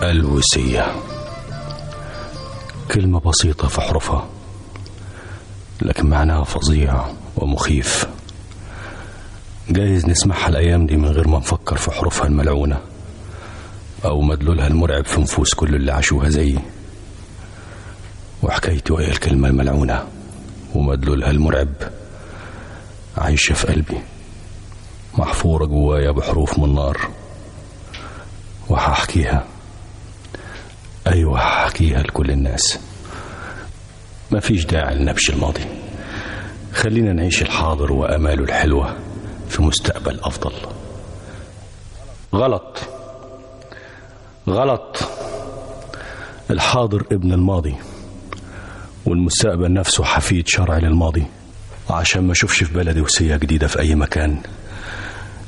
الوصية، كلمة بسيطة في حروفها لكن معناها فظيع ومخيف. جايز نسمعها الأيام دي من غير ما نفكر في حروفها الملعونة أو مدلولها المرعب في نفوس كل اللي عاشوها زيي. وحكايتي وهي الكلمة الملعونة ومدلولها المرعب عايشة في قلبي، محفورة جوايا بحروف من نار، وهحكيها. أيوة هحكيها لكل الناس. مفيش داعي لنبش الماضي، خلينا نعيش الحاضر وأماله الحلوة في مستقبل أفضل. غلط غلط، الحاضر ابن الماضي والمستقبل نفسه حفيد شرعي للماضي. وعشان ما اشوفش في بلدي وصية جديدة في أي مكان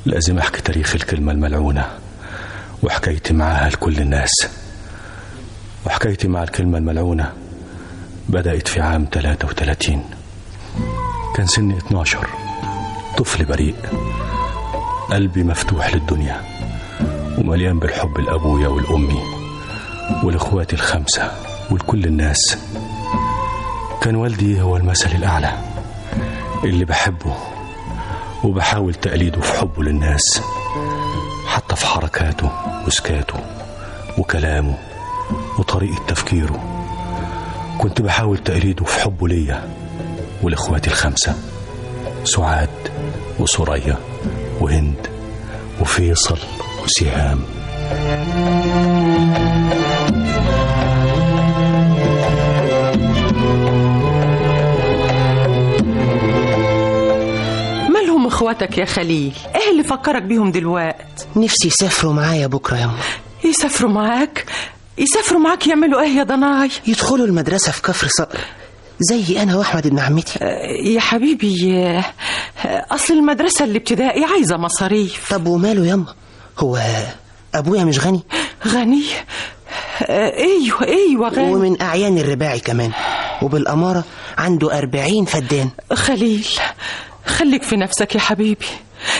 لازم أحكي تاريخ الكلمة الملعونة وحكايتي معاها لكل الناس. وحكايتي مع الكلمة الملعونة بدأت في عام 33. كان سني 12، طفل بريء، قلبي مفتوح للدنيا ومليان بالحب لأبويا والأمي والإخواتي ال5 ولكل الناس. كان والدي هو المثل الأعلى اللي بحبه وبحاول تقليده في حبه للناس، حتى في حركاته وسكاته وكلامه وطريقة تفكيره. كنت بحاول تقليده في حبه ليا والإخواتي ال5 سعاد وسوريا وهند وفيصل وسهام. مالهم اخواتك يا خليل؟ ايه اللي فكرك بيهم دلوقت؟ نفسي يسافروا معايا بكرة يا أمه. يسافروا معاك؟ يسافروا معاك يعملوا ايه يا ضناي؟ يدخلوا المدرسة في كفر صقر زي أنا وأحمد ابن عمتي. يا حبيبي، أصل المدرسة الابتدائي عايزة مصاريف. طب وماله يما؟ هو أبويا مش غني؟ غني؟ أيوة غني، ومن أعيان الرباعي كمان، وبالأمارة عنده 40 فدان. خليل خليك في نفسك يا حبيبي.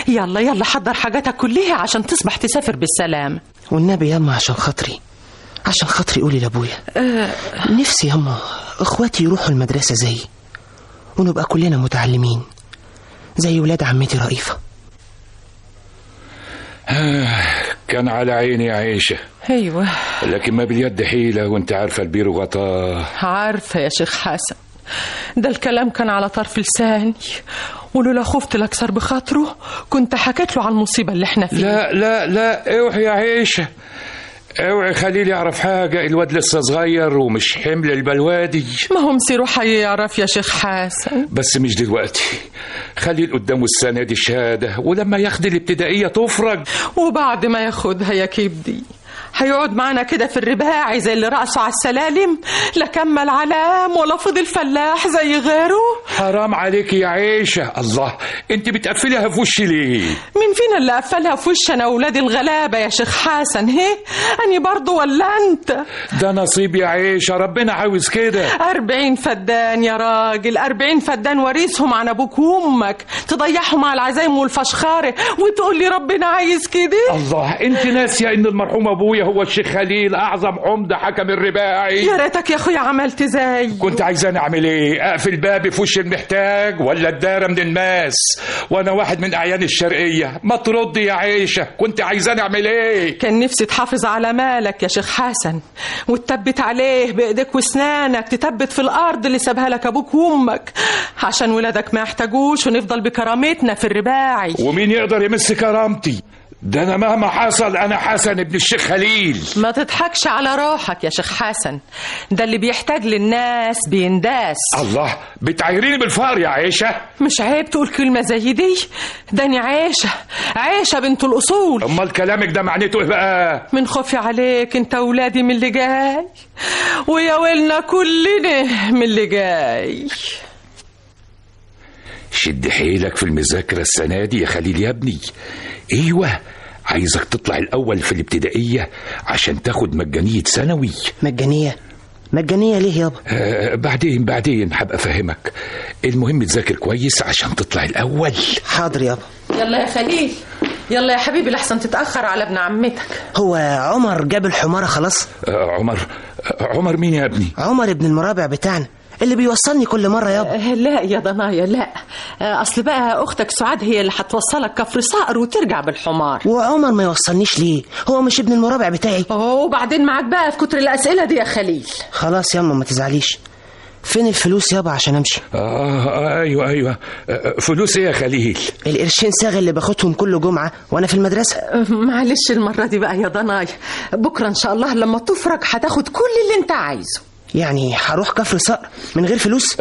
يلا حضر حاجاتك كلها عشان تصبح تسافر بالسلام. والنبي يما عشان خاطري قولي لأبويا. نفسي يما اخواتي يروحوا المدرسة زي ونبقى كلنا متعلمين زي ولاد عمتي رئيفة. كان على عيني يا عيشة. ايوه، لكن ما باليد حيلة، وانت عارفة البير وغطاه. عارفة يا شيخ حسن، ده الكلام كان على طرف لساني، ولولا خفت لأكسر بخاطره كنت حكيت له عن المصيبة اللي احنا فيها. لا اوعي يا عيشة، اوعي خليل يعرف حاجة. الواد لسه صغير ومش حمل البلوادي. ما هم مصيره حيعرف يا شيخ حسن، بس مش دلوقتي. خليل قدامه السنة دي شهادة، ولما ياخد الابتدائية تفرج. وبعد ما ياخدها يا كبدي هيقعد معنا كده في الرباعي زي اللي رأسه على السلالم، لا كمل علام ولا فضل فلاح زي غيره. حرام عليك يا عيشة. الله، انت بتقفلها في وشي ليه؟ مين فينا اللي قفلها في وش انا واولاد الغلابة يا شيخ حسن؟ اني برضو ولا انت؟ ده نصيب يا عيشة، ربنا عاوز كده. 40 فدان يا راجل، 40 فدان وريثهم عن ابوك وامك، تضيعهم على العزايم والفشخارة وتقول لي ربنا عايز كده؟ الله، انت ناسية ان المرحوم ابويا هو الشيخ خليل اعظم عمدة حكم الرباعي. يا ريتك يا اخويا عملت زي. كنت عايزاني اعمل ايه؟ اقفل بابي في وش المحتاج ولا الدارة من الماس؟ وانا واحد من اعيان الشرقية. ما تردي يا عيشة، كنت عايزاني اعمل ايه؟ كان نفسي تحافظ على مالك يا شيخ حسن وتثبت عليه بايديك واسنانك، تثبت في الارض اللي سابها لك ابوك وامك عشان ولادك ما يحتاجوش ونفضل بكرامتنا في الرباعي. ومين يقدر يمس كرامتي؟ ده أنا مهما حصل أنا حسن ابن الشيخ خليل. ما تضحكش على روحك يا شيخ حسن، ده اللي بيحتاج للناس بينداس. الله، بتعيريني بالفار يا عيشة. مش عيب تقول كلمة زي دي؟ داني عيشة بنت الأصول. أمال كلامك ده معنيته إيه بقى؟ من خوفي عليك أنت ولادي من اللي جاي، ويا ويلنا كلنا من اللي جاي. شد حيلك في المذاكرة السنة دي يا خليل يا ابني. ايوه، عايزك تطلع الاول في الابتدائية عشان تاخد مجانية ثانوي. مجانية ليه يابا؟ بعدين هبقى افهمك. المهم تذاكر كويس عشان تطلع الاول. حاضر يابا. يلا يا خليل يلا يا حبيبي لحسن تتأخر على ابن عمتك. هو عمر جاب الحمارة خلاص؟ عمر مين يا ابني؟ عمر ابن المرابع بتاعنا اللي بيوصلني كل مرة يابا. لا يا ضنايا لا، أصل بقى أختك سعاد هي اللي هتوصلك كفر صقر وترجع بالحمار. وعمر ما يوصلنيش ليه؟ هو مش ابن المرابع بتاعي؟ وبعدين معاك بقى في كتر الأسئلة دي يا خليل. خلاص ياما ما تزعليش. فين الفلوس يابا عشان امشي؟ ايوه فلوس ايه يا خليل؟ القرشين صاغ اللي باخدهم كل جمعة وانا في المدرسة. معلش المرة دي بقى يا ضنايا، بكرة ان شاء الله لما تفرج هتاخد كل اللي انت عايزه. يعني هروح كفر صقر من غير فلوس؟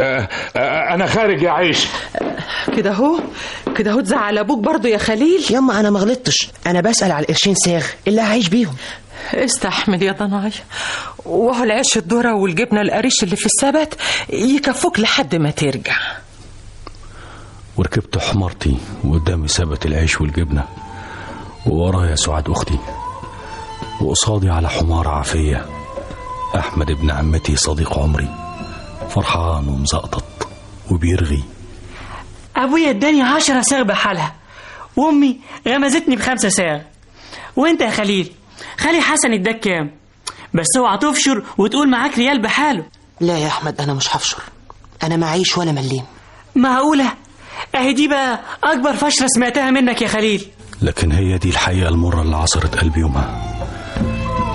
انا خارج يا عيش. كده اهو تزعل ابوك برضو يا خليل. ياما انا ما غلطتش، انا بسأل على القرشين صاغ اللي هعيش بيهم. استحمل يا ضنايا، وهو العيش الذرة والجبنة القريش اللي في السبت يكفوك لحد ما ترجع. وركبت حمارتي وقدامي سبت العيش والجبنة، وورايا سعاد أختي، وقصادي على حمار عافية أحمد ابن عمتي صديق عمري، فرحان ومزقطط وبيرغي. أبويا اداني 10 صاغ بحالها، وأمي غمزتني ب5 صاغ. وانت يا خليل، خالي حسن اداك كام؟ بس اوعى تفشر وتقول معاك ريال بحاله. لا يا أحمد أنا مش هفشر، أنا معيش ولا مليم. معقولة؟ أهي دي بقى أكبر فشرة سمعتها منك يا خليل. لكن هي دي الحقيقة المرة اللي عصرت قلبي يومها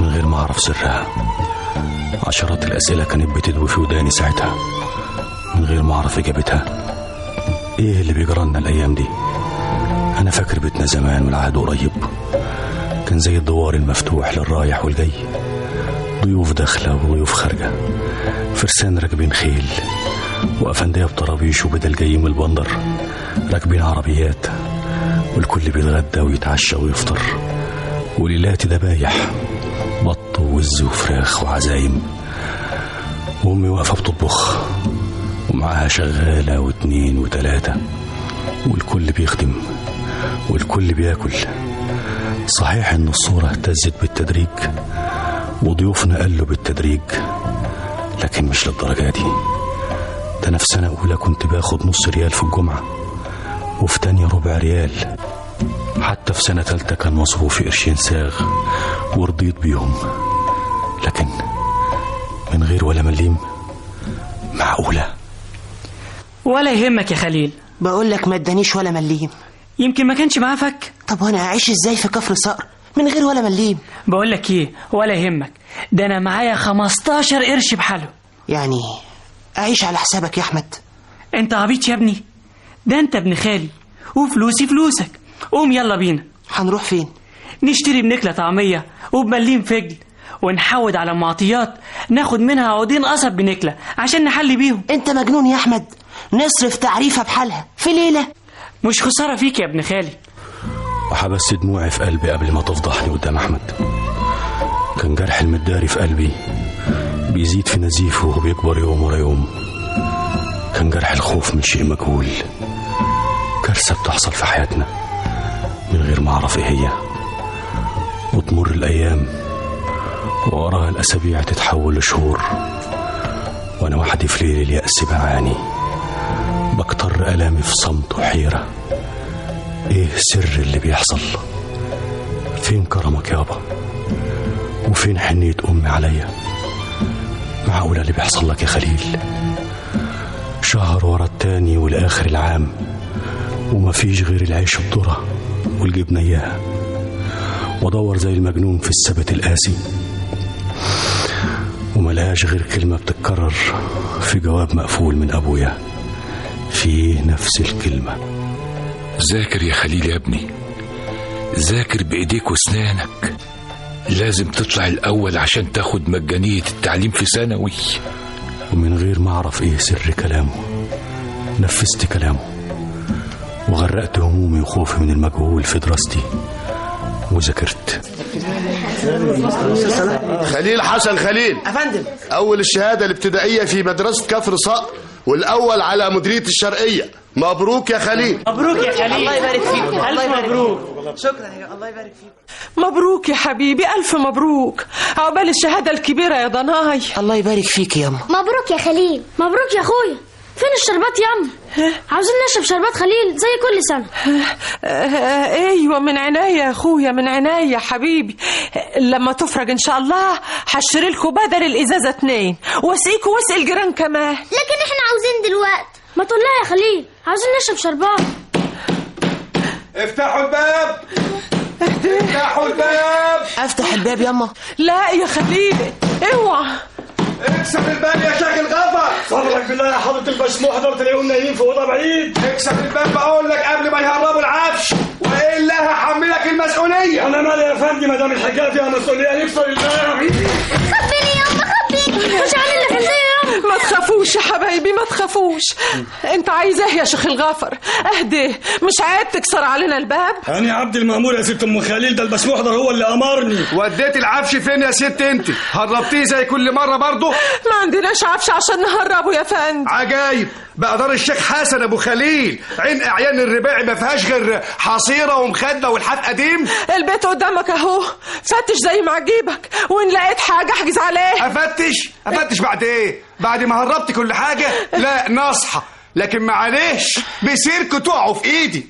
من غير ما أعرف سرها. عشرات الأسئلة كانت بتدوي في وداني ساعتها من غير ما أعرف إجابتها. إيه اللي بيجرالنا الأيام دي؟ أنا فاكر بيتنا زمان والعهد قريب كان زي الدوار المفتوح للرايح والجاي، ضيوف داخلة وضيوف خارجة، فرسان راكبين خيل، وأفندية بطرابيش وبدل جاي من البندر راكبين عربيات، والكل بيتغدى ويتعشى ويفطر، وليلات دبايح بط ووز وفراخ وعزايم، وأمي واقفة بتطبخ ومعاها شغالة واتنين وتلاتة، والكل بيخدم والكل بياكل. صحيح ان الصورة اهتزت بالتدريج وضيوفنا قلوا بالتدريج، لكن مش للدرجة دي. ده انا في سنة اولى كنت باخد نص ريال في الجمعة، وفي تانية ربع ريال، حتى في سنة تالتة كان مصروفي قرشين صاغ ورضيت بيهم، لكن من غير ولا مليم. معقولة؟ ولا يهمك يا خليل، بقول لك ما ادانيش ولا مليم. يمكن ما كانش معاه فك. طب وانا هعيش ازاي في كفر صقر من غير ولا مليم؟ بقول لك ايه، ولا يهمك، ده انا معايا 15 قرش بحاله. يعني اعيش على حسابك يا احمد؟ انت عبيط يا ابني، ده انت ابن خالي وفلوسي فلوسك. قوم يلا بينا. هنروح فين؟ نشتري بنكلة طعمية وبمليم فجل، ونحود على معطيات ناخد منها عودين قصب بنكلة عشان نحلي بيهم. انت مجنون يا احمد، نصرف تعريفة بحالها في ليلة؟ مش خسارة فيك يا ابن خالي. وحبست دموعي في قلبي قبل ما تفضحني قدام أحمد. كان جرح المداري في قلبي بيزيد في نزيفه وبيكبر يوم ورا يوم. كان جرح الخوف من شيء مجهول، كارثة بتحصل في حياتنا من غير ما أعرف إيه هي. وتمر الأيام ووراها الأسابيع تتحول لشهور، وأنا وحدي في ليل اليأس بعاني، بكتر ألامي في صمت وحيرة. إيه سر اللي بيحصل؟ فين كرمك يابا؟ وفين حنية أمي عليا؟ معقولة اللي بيحصل لك يا خليل؟ شهر ورا التاني والآخر العام وما فيش غير العيش الذرة والجبنة إياها، ودور زي المجنون في السبت القاسي وملقاش غير كلمة بتتكرر في جواب مقفول من أبويا، فيه نفس الكلمة: ذاكر يا خليل يا ابني، ذاكر بإيديك واسنانك، لازم تطلع الأول عشان تاخد مجانية التعليم في ثانوي. ومن غير ما أعرف إيه سر كلامه نفذت كلامه، وغرقت همومي وخوفي من المجهول في دراستي وذاكرت. خليل حسن خليل أفندم، أول الشهادة الابتدائية في مدرسة كفر صقر، والأول على مديرية الشرقية. مبروك يا خليل. مبروك يا خليل، الله يبارك فيك. ألف مبروك. شكرا يا الله يبارك فيك. مبروك يا حبيبي، ألف مبروك، عقبال الشهادة الكبيرة يا ضناي. الله يبارك فيك يا أما. مبروك يا خليل. مبروك يا أخويا. فين الشربات يا أما؟ عاوزين نشرب شربات خليل زي كل سنة. ايوه من عينيا يا اخويا، من عينيا حبيبي. لما تفرج ان شاء الله هشتري لكم بدل الازازه 2 واسقيكوا واسقي الجيران كمان. لكن احنا عاوزين دلوقتي. ما تقول لها يا خليل عاوزين نشرب شربات. افتحوا الباب، افتحوا الباب. افتح الباب ياما. لا يا خليل اوعى. اكسر الباب يا شيخ الغفر. صبرك بالله يا حضرة المسموح، دول تلاقيهم نايمين في اوضه بعيد. اكسر الباب بقول لك قبل ما يهربوا العفش، والا هحملك المسؤوليه. انا مالي يا فندم، ما دام الحكايه فيها مسؤوليه نكسر الباب. خبيني ياما خبيني، مش عامل اللي في الدنيا. ما تخافوش يا حبايبي ما تخافوش. انت عايز ايه يا شيخ الغفر؟ اهدي، مش عيب تكسر علينا الباب؟ انا عبد المأمور يا ست ام خليل، ده البسموح ده هو اللي امرني. وديت العفش فين يا ست انت؟ هربتيه زي كل مره برضه؟ ما عندناش عفش عشان نهربه يا فندم. عجايب، بقى دار الشيخ حسن ابو خليل عين اعيان الرباعي ما فيهاش غير حصيره ومخده والحاف قديم. البيت قدامك اهو، فتش زي ما عجيبك، وان لقيت حاجه احجز عليها. افتش بعد ايه؟ بعد ما هربت كل حاجه؟ لا نصحى، لكن معلش بسيركوا تقعوا في ايدي.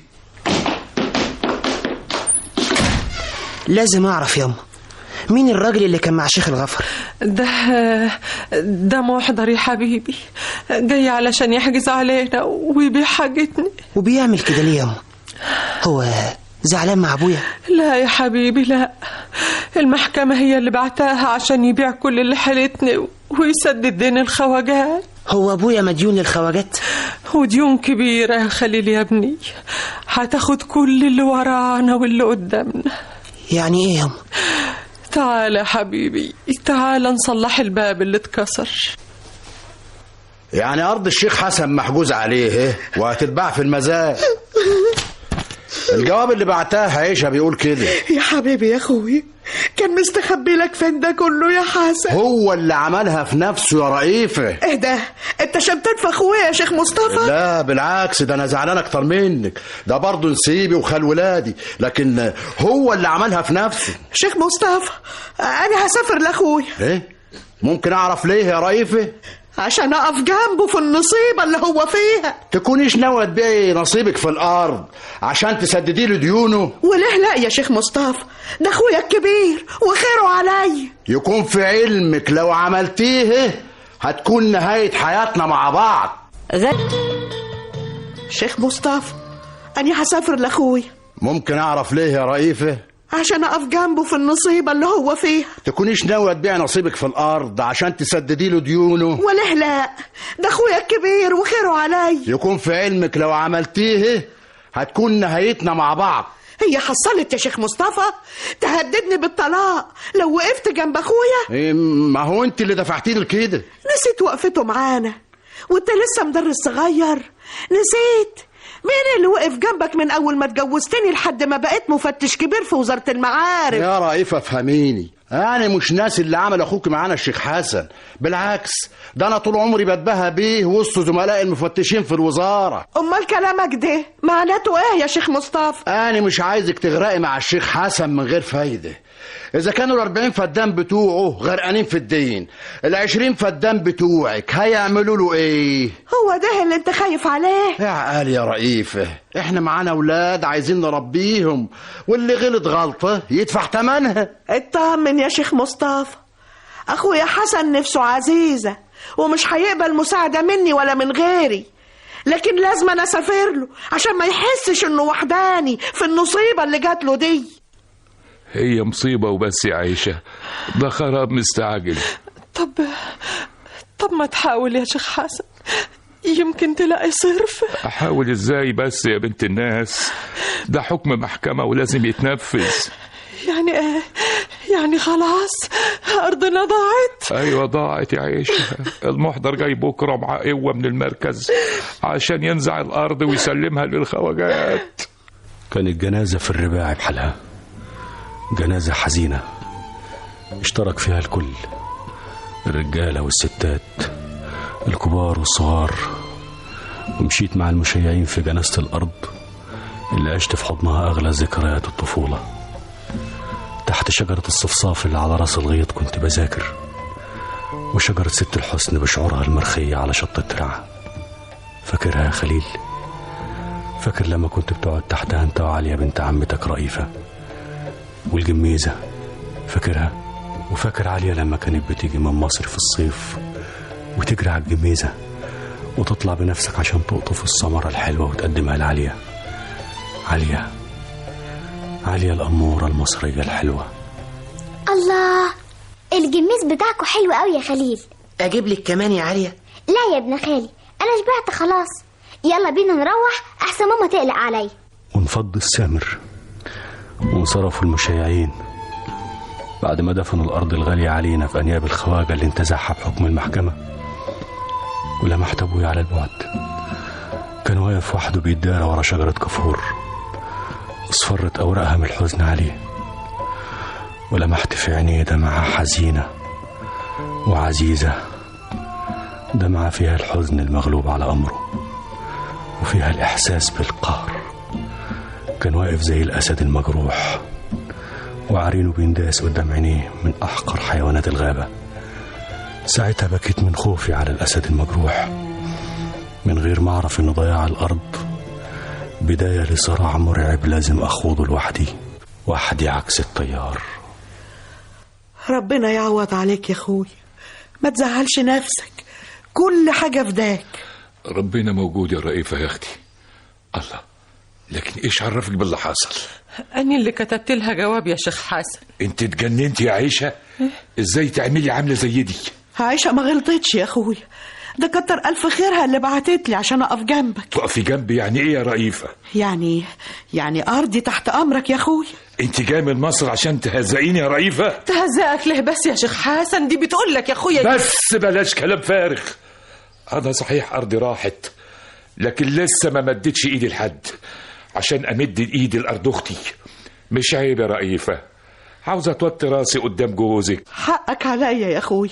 لازم اعرف ياما، مين الراجل اللي كان مع شيخ الغفر؟ ده محضر يا حبيبي، جاي علشان يحجز علينا ويبيع حاجتنا. وبيعمل كده ليه ياما؟ هو زعلان مع ابويا؟ لا يا حبيبي لا، المحكمة هي اللي بعتاها عشان يبيع كل اللي حالتنا ويسدد دين الخواجات. هو ابويا مديون للخواجات؟ وديون كبيرة يا خليل يا ابني، هتاخد كل اللي ورانا واللي قدامنا. يعني ايه ياما؟ تعال يا حبيبي، تعال نصلح الباب اللي اتكسر. يعني أرض الشيخ حسن محجوز عليه وهتتباع في المزاد. الجواب اللي بعتها عيشة بيقول كده. يا حبيبي يا اخوي، كان مستخبي لك فين ده كله يا حسن؟ هو اللي عملها في نفسه يا رئيفة. ايه ده؟ انت شمتان في اخويا يا شيخ مصطفى؟ لا بالعكس، ده انا زعلان اكتر منك، ده برضه نسيبي وخال ولادي، لكن هو اللي عملها في نفسه. شيخ مصطفى انا هسافر لاخويا. ايه؟ ممكن اعرف ليه يا رئيفة؟ عشان اقف جنبه في النصيبة اللي هو فيها. تكونيش ناوية تبيعي نصيبك في الارض عشان تسددي له ديونه؟ وليه لا يا شيخ مصطفى، ده اخويا الكبير وخيره عليا. يكون في علمك لو عملتيه هتكون نهاية حياتنا مع بعض. شيخ مصطفى انا هسافر لاخويا. ممكن اعرف ليه يا رئيفة؟ عشان اقف جنبه في النصيبة اللي هو فيها. تكونيش ناوية تبيع نصيبك في الارض عشان تسددي له ديونه؟ وليه لا، ده اخويا الكبير وخيره عليا. يكون في علمك لو عملتيه هتكون نهايتنا مع بعض. هي حصلت يا شيخ مصطفى؟ تهددني بالطلاق لو وقفت جنب اخويا؟ ما هو انت اللي دفعتي لي كده. نسيت وقفته معانا وانت لسه مدرس صغير؟ نسيت مين اللي وقف جنبك من اول ما اتجوزتني لحد ما بقيت مفتش كبير في وزارة المعارف؟ يا رئيفة فهميني، انا مش ناسي اللي عمل اخوك معانا الشيخ حسن، بالعكس ده انا طول عمري بتباهى بيه وسط زملاء المفتشين في الوزارة. امال كلامك ده معناته ايه يا شيخ مصطفى؟ انا مش عايزك تغرقي مع الشيخ حسن من غير فايدة. إذا كانوا ال40 فدان بتوعه غرقانين في الدين، ال20 فدان بتوعك هيعملوا له إيه؟ هو ده اللي أنت خايف عليه؟ يا عقال يا رئيفة، إحنا معانا أولاد عايزين نربيهم، واللي غلط غلطة يدفع ثمنها. اطمن يا شيخ مصطفى، أخويا حسن نفسه عزيزة ومش هيقبل مساعدة مني ولا من غيري، لكن لازم أنا أسافر له عشان ما يحسش إنه وحداني في النصيبة اللي جات له دي. هي مصيبة وبس يا عيشة، ده خراب مستعجل. طب ما تحاول يا شيخ حسن، يمكن تلاقي صرف. أحاول إزاي بس يا بنت الناس؟ ده حكم محكمة ولازم يتنفذ. يعني ايه؟ يعني خلاص أرضنا ضاعت؟ أيوة ضاعت يا عيشة. المحضر جاي بكرة مع قوة من المركز عشان ينزع الأرض ويسلمها للخواجات. كانت جنازة في الرباعي بحالها، جنازة حزينة اشترك فيها الكل، الرجالة والستات، الكبار والصغار، ومشيت مع المشيعين في جنازة الأرض اللي عشت في حضنها أغلى ذكريات الطفولة. تحت شجرة الصفصاف اللي على راس الغيط كنت بذاكر، وشجرة ست الحسن بشعورها المرخية على شط الترعة. فاكرها يا خليل؟ فاكر لما كنت بتقعد تحتها انت وعليا بنت عمتك رئيفة والجميزة؟ فاكرها؟ وفاكر عليا لما كانت بتيجي من مصر في الصيف وتجري على الجميزة وتطلع بنفسك عشان تقطف الثمرة الحلوة وتقدمها لعليا؟ عليا الأمورة المصرية الحلوة. الله، الجميز بتاعكو حلو قوي يا خليل. اجيب لك كمان يا عليا؟ لا يا ابن خالي، انا شبعت خلاص. يلا بينا نروح احسن ماما تقلق عليا. ونفض السامر. وانصرفوا المشيعين بعد ما دفنوا الأرض الغالية علينا في أنياب الخواجة اللي انتزعها بحكم المحكمة. ولمحت أبوي على البعد، كان واقف وحده بيتدارى ورا شجرة كافور اصفرت أوراقها من الحزن عليه. ولمحت في عينيه دمعة حزينة وعزيزة، دمعة فيها الحزن المغلوب على أمره وفيها الإحساس بالقهر. كان واقف زي الأسد المجروح وعرينه بينداس قدام عينيه من أحقر حيوانات الغابة. ساعتها بكيت من خوفي على الأسد المجروح من غير ما أعرف إن ضياع الأرض بداية لصراع مرعب لازم أخوضه لوحدي عكس التيار. ربنا يعوض عليك يا أخوي، ما تزعلش نفسك، كل حاجة فداك. ربنا موجود يا رئيفة يا أختي. الله، لكن إيش عرفك باللي حصل؟ أنا اللي كتبت لها جواب يا شيخ حسن. أنت اتجننتي يا عيشة؟ إزاي تعملي عاملة زي دي؟ عايشة ما غلطتش يا أخوي، ده كتر ألف خيرها اللي بعتت لي عشان أقف جنبك. تقفي جنبي يعني إيه يا رئيفة؟ يعني أرضي تحت أمرك يا أخوي. أنت جاي من مصر عشان تهزقيني يا رئيفة؟ تهزقك ليه بس يا شيخ حسن؟ دي بتقول لك يا أخويا بس بلاش كلام فارغ. أنا صحيح أرضي راحت، لكن لسه ما مدتش إيدي لحد عشان أمد إيدي لأرض أختي. مش عيب يا رئيفة؟ عاوزة توطي راسي قدام جوزك. حقك عليا يا أخوي،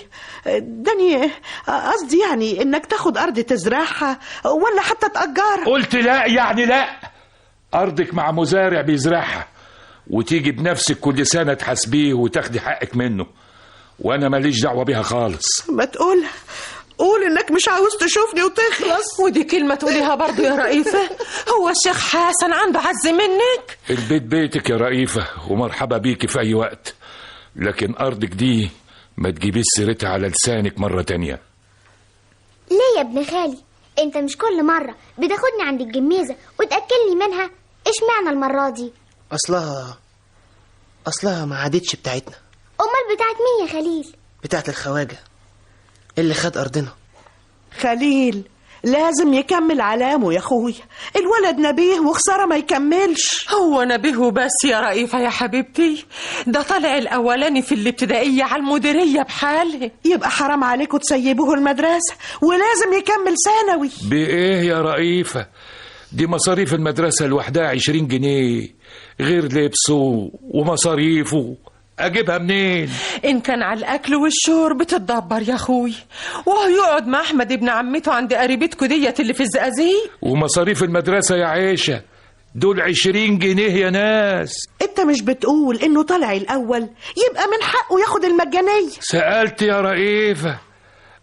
داني قصدي يعني إنك تاخد أرض تزرعها ولا حتى تأجرها. قلت لا يعني لا. أرضك مع مزارع بيزرعها وتيجي بنفسك كل سنة تحاسبيه وتاخدي حقك منه، وأنا ماليش دعوة بيها خالص. ما قول إنك مش عاوز تشوفني وتخلص. ودي كلمة تقوليها برضو يا رئيفة؟ هو الشيخ حسن عنده عز منك؟ البيت بيتك يا رئيفة ومرحبا بيكي في أي وقت، لكن أرضك دي ما تجيبيش سيرتها على لسانك مرة تانية. ليه يا ابن خالي؟ انت مش كل مرة بتاخدني عند الجميزة وتأكلني منها؟ ايش معنى المرة دي؟ أصلها ما عادتش بتاعتنا. أمال بتاعت مين يا خليل؟ بتاعت الخواجة اللي خد أرضنا. خليل لازم يكمل علامه يا أخوي، الولد نبيه وخسارة ما يكملش. هو نبيه بس يا رئيفة يا حبيبتي؟ ده طلع الأولاني في الابتدائية على المديرية بحاله. يبقى حرام عليكم تسيبوه المدرسة ولازم يكمل ثانوي. بإيه يا رئيفة؟ دي مصاريف المدرسة لوحدها 20 جنيه غير لبسه ومصاريفه، أجيبها منين؟ إن كان على الأكل والشرب بتتدبر يا أخوي، وهو يقعد مع أحمد ابن عمته عند قريبتكو ديت اللي في الزقازيق. ومصاريف المدرسة يا عيشة دول 20 جنيه يا ناس. أنت مش بتقول إنه طلع الأول يبقى من حقه ياخد المجانية؟ سألت يا رئيفة،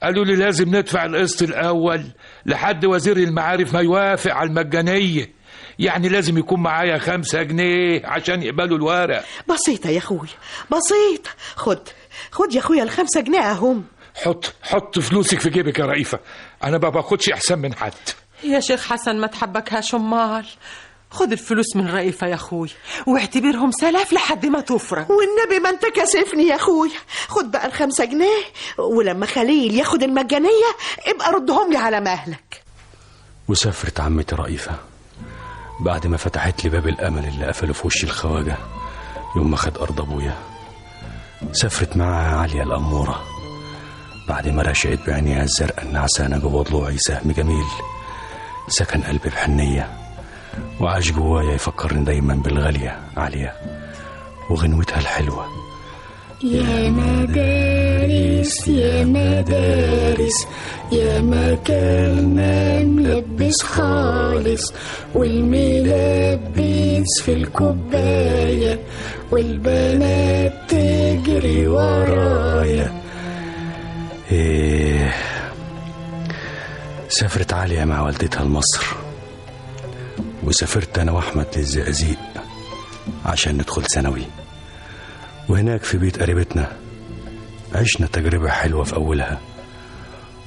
قالوا لي لازم ندفع القسط الأول لحد وزير المعارف ما يوافق على المجانية، يعني لازم يكون معايا 5 جنيه عشان يقبلوا الورق. بسيطة يا أخوي بسيطة. خد يا أخويا ال5 جنيه أهم. حط فلوسك في جيبك يا رئيفة، أنا ما باخدش أحسن من حد. يا شيخ حسن ما تحبكهاش أمال. خد الفلوس من رئيفة يا أخوي واعتبرهم سلف لحد ما تفرج. والنبي ما انت كاسفني يا أخوي. خد بقى ال5 جنيه، ولما خليل ياخد المجانية ابقى ردهم لي على مهلك. وسافرت عمتي رئيفة بعد ما فتحت لي باب الأمل اللي قفله في وش الخواجة يوم ما خد أرض أبويا. سافرت معها عليا الأمورة بعد ما رشقت بعينيها الزرقاء النعسانة جوه ضلوعي سهم جميل سكن قلبي بحنية وعاش جوايا يفكرني دايما بالغالية عليا وغنوتها الحلوة. يا مدارس يا مدارس يا مكاننا ملبس خالص، والملبس في الكوباية والبنات تجري ورايا. سافرت عالية مع والدتها لمصر، وسافرت أنا وأحمد للزقازيق عشان ندخل ثانوي. وهناك في بيت قريبتنا عشنا تجربة حلوة في أولها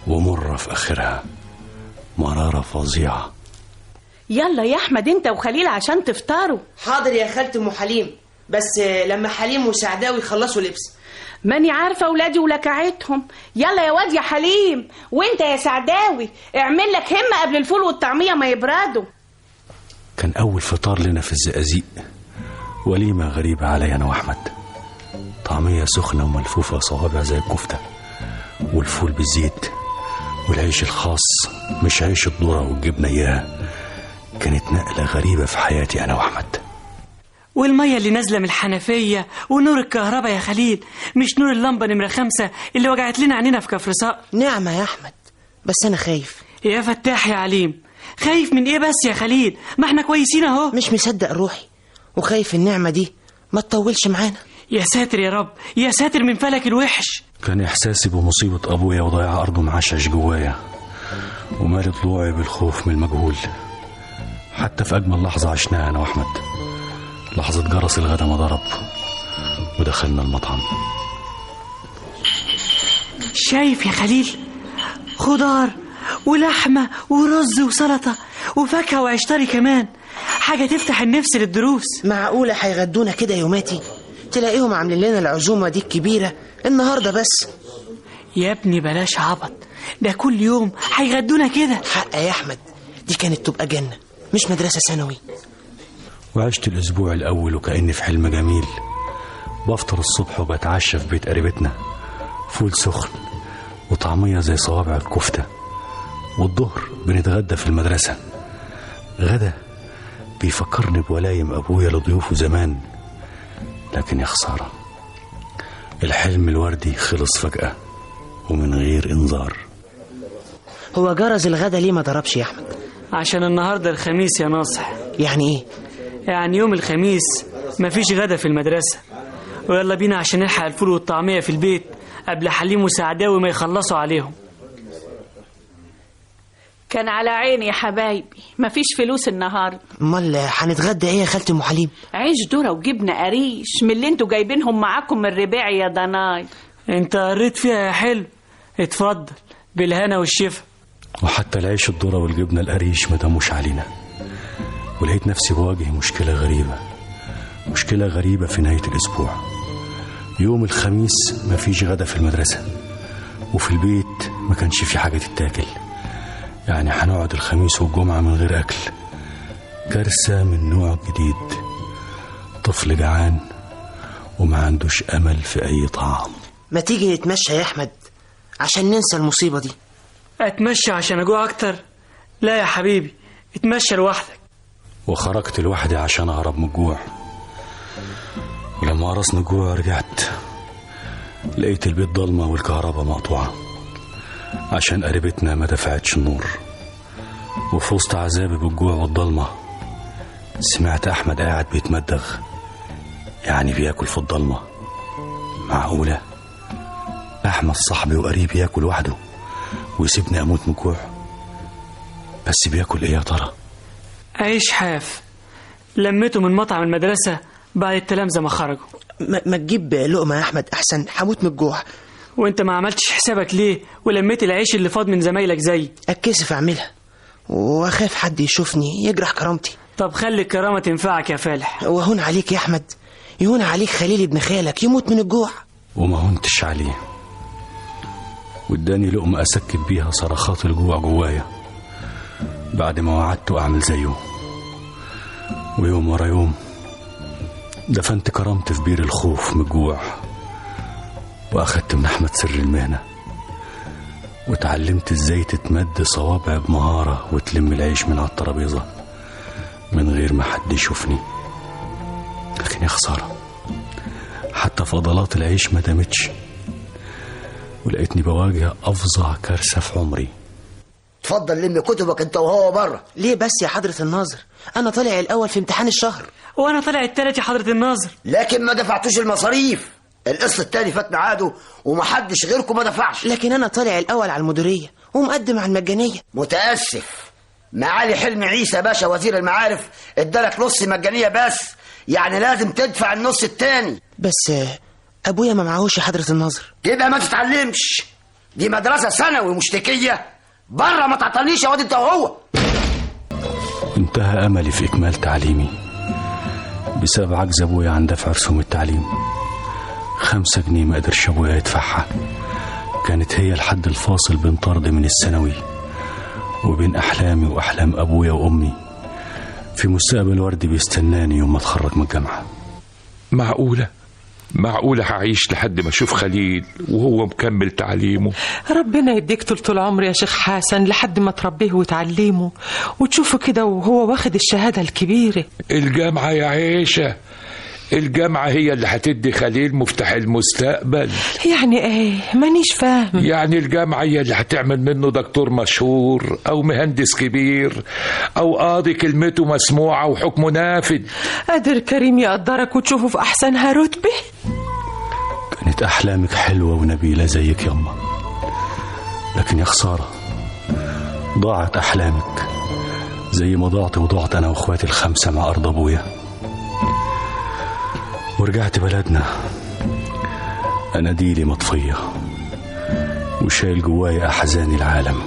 ومرة في آخرها، مرارة فظيعة. يلا يا أحمد أنت وخليل عشان تفطروا. حاضر يا خالتي أم حليم، بس لما حليم وسعداوي يخلصوا لبس. ماني عارفة ولادي ولكعتهم. يلا يا واد يا حليم، وانت يا سعداوي اعمل لك همة قبل الفول والطعمية ما يبردوا. كان أول فطار لنا في الزقازيق وليمة غريبة علي أنا وأحمد. طعمية سخنة وملفوفة صوابع زي الكفتة، والفول بالزيت، والعيش الخاص مش عيش الذرة والجبنة إياه. كانت نقلة غريبة في حياتي أنا وأحمد. والمية اللي نازلة من الحنفية ونور الكهرباء يا خليل، مش نور اللمبة نمرة 5 اللي وجعت لنا عنينا في كفر صقر. نعمة يا أحمد، بس أنا خايف. يا فتاح يا عليم، خايف من إيه بس يا خليل؟ ما احنا كويسين أهو. مش مصدق روحي، وخايف النعمة دي ما تطولش معانا. يا ساتر يا رب، يا ساتر من فلك الوحش. كان إحساسي بمصيبة أبويا وضياع أرضه معشش جوايا، ومالي ضلوعي بالخوف من المجهول. حتى في أجمل لحظة عشناها أنا وأحمد، لحظة جرس الغدا ما ضرب ودخلنا المطعم. شايف يا خليل؟ خضار ولحمة ورز وسلطة وفاكهة وعشتري كمان، حاجة تفتح النفس للدروس. معقولة هيغدونا كده يوماتي؟ تلاقيهم عاملين لنا العزومة دي الكبيرة النهاردة بس. يا ابني بلاش عبط، ده كل يوم هيغدونا كده. حق يا أحمد، دي كانت تبقى جنة مش مدرسة ثانوي. وعشت الأسبوع الأول وكأني في حلم جميل. بفطر الصبح وبتعشى في بيت قريبتنا، فول سخن وطعمية زي صوابع الكفتة. والظهر بنتغدى في المدرسة، غدا بيفكرني بولايم أبويا لضيوفه زمان. لكن يا خسارة، الحلم الوردي خلص فجأة ومن غير إنذار. هو جرس الغدا ليه ما ضربش يا أحمد؟ عشان النهاردة الخميس يا ناصح. يعني إيه؟ يعني يوم الخميس مفيش غدا في المدرسة، ويلا بينا عشان نلحق الفول والطعمية في البيت قبل حليم وسعداوي ما يخلصوا عليهم. كان على عيني يا حبايبي، مفيش فلوس النهارده. امال هنتغدى ايه يا خالتي ام حليم؟ عيش ذره وجبنه قريش من اللي انتوا جايبينهم معاكم من الرباع يا ضناي. انت قريت فيها يا حلو، اتفضل بالهنا والشفا. وحتى العيش الذره والجبنه القريش ما داموش علينا. ولقيت نفسي بواجه مشكله غريبه في نهايه الاسبوع. يوم الخميس مفيش غدا في المدرسه، وفي البيت ما كانش في حاجه تتاكل. يعني هنقعد الخميس والجمعة من غير أكل. كارثة من نوع جديد. طفل جعان وما عندوش أمل في أي طعام. ما تيجي نتمشى يا أحمد عشان ننسى المصيبة دي؟ أتمشى عشان أجوع أكتر؟ لا يا حبيبي، اتمشى لوحدك. وخرجت لوحدي عشان أهرب من الجوع. ولما قرصني الجوع رجعت لقيت البيت ضلمة والكهرباء مقطوعة عشان قريبتنا ما دفعتش النور. وفي وسط عذابي بالجوع والضلمة سمعت أحمد قاعد بيتمدغ، يعني بياكل في الضلمة. معقولة أحمد صاحبي وقريبي ياكل وحده ويسيبني أموت من الجوع؟ بس بياكل إيه يا ترى؟ عيش حاف لميته من مطعم المدرسة بعد التلامذة ما خرجوا. ما تجيب لقمة يا أحمد أحسن، هموت من الجوع. وانت ما عملتش حسابك ليه ولميت العيش اللي فاض من زمايلك زي؟ اتكسف اعملها واخاف حد يشوفني يجرح كرامتي. طب خلي الكرامة تنفعك يا فالح. وهون عليك يا احمد، يهون عليك خليل ابن خالك يموت من الجوع. وما هونتش عليه، واداني لقمة اسكت بيها صرخات الجوع جوايا بعد ما وعدته اعمل زيه. ويوم ورا يوم دفنت كرامتي في بير الخوف من الجوع، وأخدت من أحمد سر المهنة، وتعلمت إزاي تتمد صوابع بمهارة وتلم العيش من على الترابيزة من غير ما حد يشوفني. لكن يا خسارة، حتى فضلات العيش ما دامتش، ولقيتني بواجه أفظع كارثة في عمري. اتفضل لم كتبك انت وهو بره. ليه بس يا حضرة الناظر؟ أنا طالع الأول في امتحان الشهر. وأنا طالع التالت يا حضرة الناظر. لكن ما دفعتوش المصاريف. القسط التاني فات ميعاده ومحدش غيركم ما دفعش. لكن انا طالع الاول على المديريه ومقدم على المجانيه. متاسف، معالي حلمي عيسى باشا وزير المعارف ادالك نص مجانيه بس، يعني لازم تدفع النص التاني. بس ابويا ما معهوش حضرة النظر. كده ما تتعلمش، دي مدرسه ثانوي مشتكيه، بره ما تعطلنيش يا واد انت وهو. انتهى املي في اكمال تعليمي بسبب عجز ابويا عن دفع رسوم التعليم. 5 جنيه ما قدرش ابويا يدفعها، كانت هي الحد الفاصل بين طردي من الثانوي وبين احلامي واحلام ابويا وامي في مستقبل وردي بيستناني يوم ما اتخرج من الجامعه. معقولة هعيش لحد ما اشوف خليل وهو مكمل تعليمه؟ ربنا يديك طول العمر يا شيخ حسن لحد ما تربيه وتعلمه وتشوفه كده وهو واخد الشهادة الكبيرة. الجامعة يا عيشة، الجامعة هي اللي هتدي خليل مفتاح المستقبل. يعني ايه؟ مانيش فاهم. يعني الجامعة هي اللي هتعمل منه دكتور مشهور او مهندس كبير او قاضي كلمته مسموعة وحكمه نافذ. قادر كريم يقدرك وتشوفه في احسنها رتبة. كانت احلامك حلوة ونبيلة زيك ياما، لكن يا خسارة ضاعت احلامك زي ما ضاعت انا واخواتي ال5 مع ارض ابويا. ورجعت بلدنا أنا ديلي مطفية وشايل جواي أحزان العالم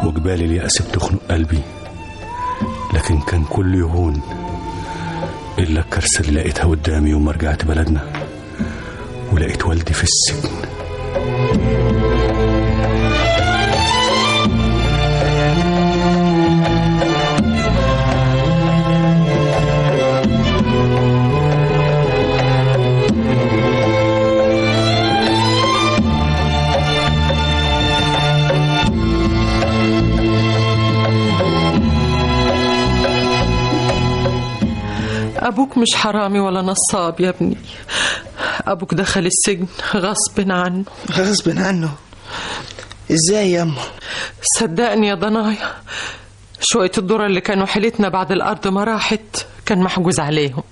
وجبال اليأس بتخنق قلبي، لكن كان كل يهون إلا الكرسة اللي لقيتها قدامي يوم ما رجعت بلدنا ولقيت والدي في السجن. أبوك مش حرامي ولا نصاب يا ابني، أبوك دخل السجن غصب عنه. غصب عنه؟ إزاي يا أمه؟ صدقني يا ضنايا، شوية الذرة اللي كانوا حيلتنا بعد الأرض ما راحت كان محجوز عليهم،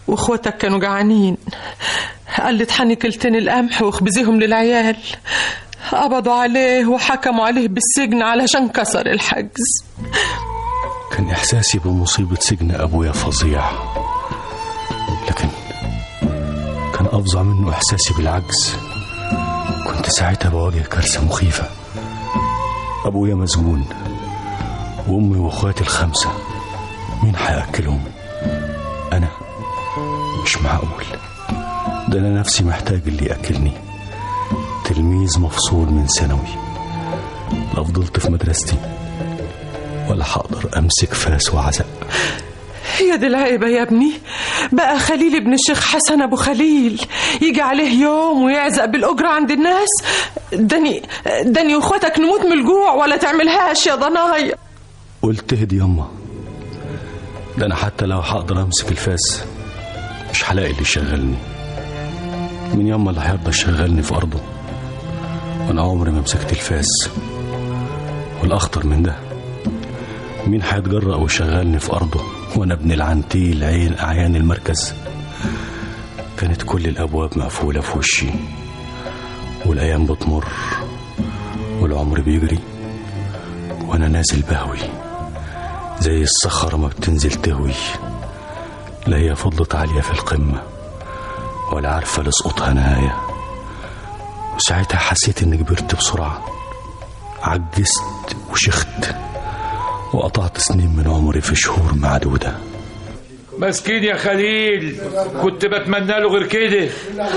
وإخواتك كانوا جعانين، قال اطحني كلتين القمح واخبزيهم للعيال، قبضوا عليه وحكموا عليه بالسجن علشان كسر الحجز. كان إحساسي بمصيبة سجن أبويا فظيع، لكن كان أفظع منه إحساسي بالعجز. كنت ساعتها بواجه كارثة مخيفة، أبويا مسجون وأمي وأخواتي ال5 مين هيأكلهم؟ أنا؟ مش معقول، ده أنا نفسي محتاج اللي يأكلني. تلميذ مفصول من ثانوي، لا فضلت في مدرستي ولا هقدر أمسك فاس وعزق. يا دي العيبة يا ابني، بقى خليل ابن الشيخ حسن أبو خليل يجي عليه يوم ويعزق بالأجرة عند الناس. داني واخواتك نموت من الجوع ولا تعملهاش يا ضنايا. قلت اهدي ياما، ده أنا حتى لو هقدر أمسك الفاس مش هلاقي اللي يشغلني. من ياما اللي هيرضى يشغلني في أرضه؟ وأنا عمري ما مسكت الفاس. والأخطر من ده، مين هيتجرأ ويشغلني في أرضه وأنا ابن العنتيل عين أعيان المركز؟ كانت كل الأبواب مقفولة في وشي، والأيام بتمر والعمر بيجري وأنا نازل بهوي زي الصخرة ما بتنزل تهوي، لا هي فضلت عالية في القمة ولا عارفة لسقطها نهاية. وساعتها حسيت إني كبرت بسرعة، عجزت وشخت وقطعت سنين من عمري في شهور معدودة. مسكين يا خليل، كنت بتمنى له غير كده.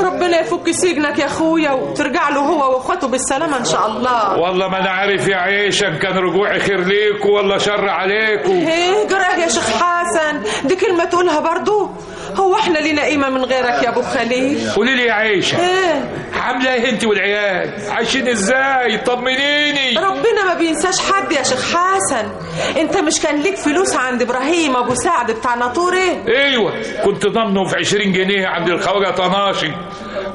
ربنا يفك سجنك يا اخويا وترجع له هو واخواته بالسلامة ان شاء الله. والله ما انا عارف يا عيشة ان كان رجوعي خير ليكوا ولا شر عليكوا. ايه جراه يا شيخ حسن، دي كلمة تقولها برضو؟ هو احنا لينا قيمة من غيرك يا ابو خليل؟ قولي لي يا عيشة، ايه عامله ايه انت والعيال؟ عايشين ازاي؟ طمنيني. ربنا ما بينساش حد يا شيخ حسن. انت مش كان ليك فلوس عند ابراهيم ابو سعد بتاع ناطوري؟ ايوه، كنت ضامنه في 20 جنيه عند الخواجه طناشي،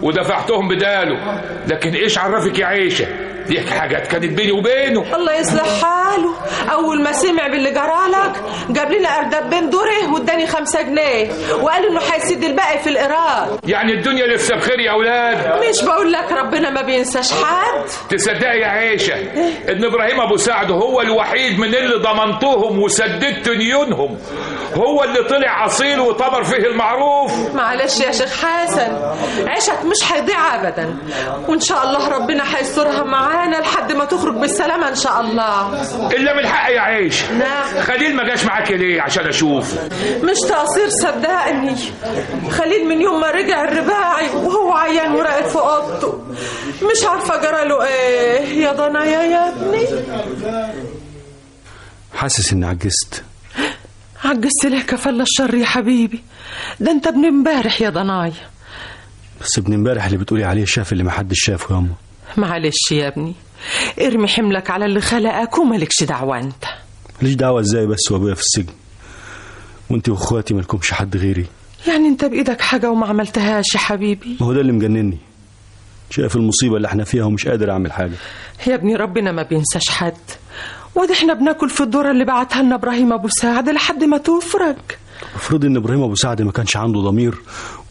ودفعتهم بداله، لكن ايش عرفك يا عيشه؟ دي حاجات كانت بيني وبينه. الله يصلح حاله، اول ما سمع باللي جرالك جاب لنا اردبين دوره واداني 5 جنيه وقال انه هيسد الباقي في الايراد. يعني الدنيا لسه بخير يا اولاد. مش بقول لك ربنا ما بينساش حد؟ تصدقي يا عيشه ان ابراهيم ابو سعد هو الوحيد من اللي ضمنتهم وسددت ديونهم، هو اللي طلع اصيل وطبر فيه المعروف. معلش يا شيخ حسن، عيشك مش هيضيع ابدا، وان شاء الله ربنا هيسترها معانا لحد ما تخرج بالسلامه ان شاء الله. الا من الحق يا عيشه. نعم. خليل ما جاش معاك ليه؟ عشان اشوف. مش تقصير صدقني، خليل من يوم ما رجع الرباعي وهو عيان وراقد في اوضته، مش عارفه جراله ايه يا ضنايا يا ابني. حاسس اني عجزت. عجزت ليه كفل الشر يا حبيبي؟ ده انت ابن امبارح يا ضنايا. بس ابن امبارح اللي بتقولي عليه شاف اللي محدش شافه يا أمه. معلش يا ابني، ارمي حملك على اللي خلقك ومالكش دعوه انت. ماليش دعوه ازاي بس وابويا في السجن وانتي واخواتي مالكمش حد غيري؟ يعني انت بايدك حاجه وما عملتهاش يا حبيبي؟ ما هو ده اللي مجنني، شايف المصيبه اللي احنا فيها ومش قادر اعمل حاجه. يا ابني ربنا ما بينساش حد، وده احنا بناكل في الذره اللي بعتها لنا ابراهيم ابو سعد لحد ما تفرج. افرض ان ابراهيم ابو سعد ما كانش عنده ضمير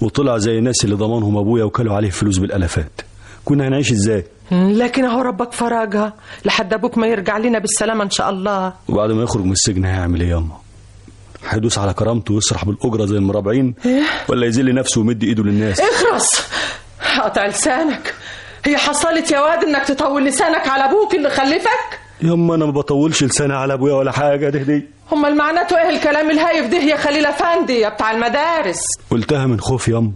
وطلع زي الناس اللي ضمانهم ابويا وكلوا عليه فلوس بالالافات، كنا هنعيش ازاي؟ لكن اهو ربك فرجها لحد ابوك ما يرجع لنا بالسلامه ان شاء الله. وبعد ما يخرج من السجن هيعمل ايه ياما؟ هيدوس على كرامته ويسرح بالاجره زي المرابعين ولا يذل نفسه ويمد ايده للناس؟ اخرس، قطع لسانك. هي حصلت يا واد انك تطول لسانك على ابوك اللي خلفك؟ ياما انا ما بطولش لساني على ابويا ولا حاجه. دي امال معناته ايه الكلام الهايف ده يا خليل افندي يا بتاع المدارس؟ قلتها من خوف ياما،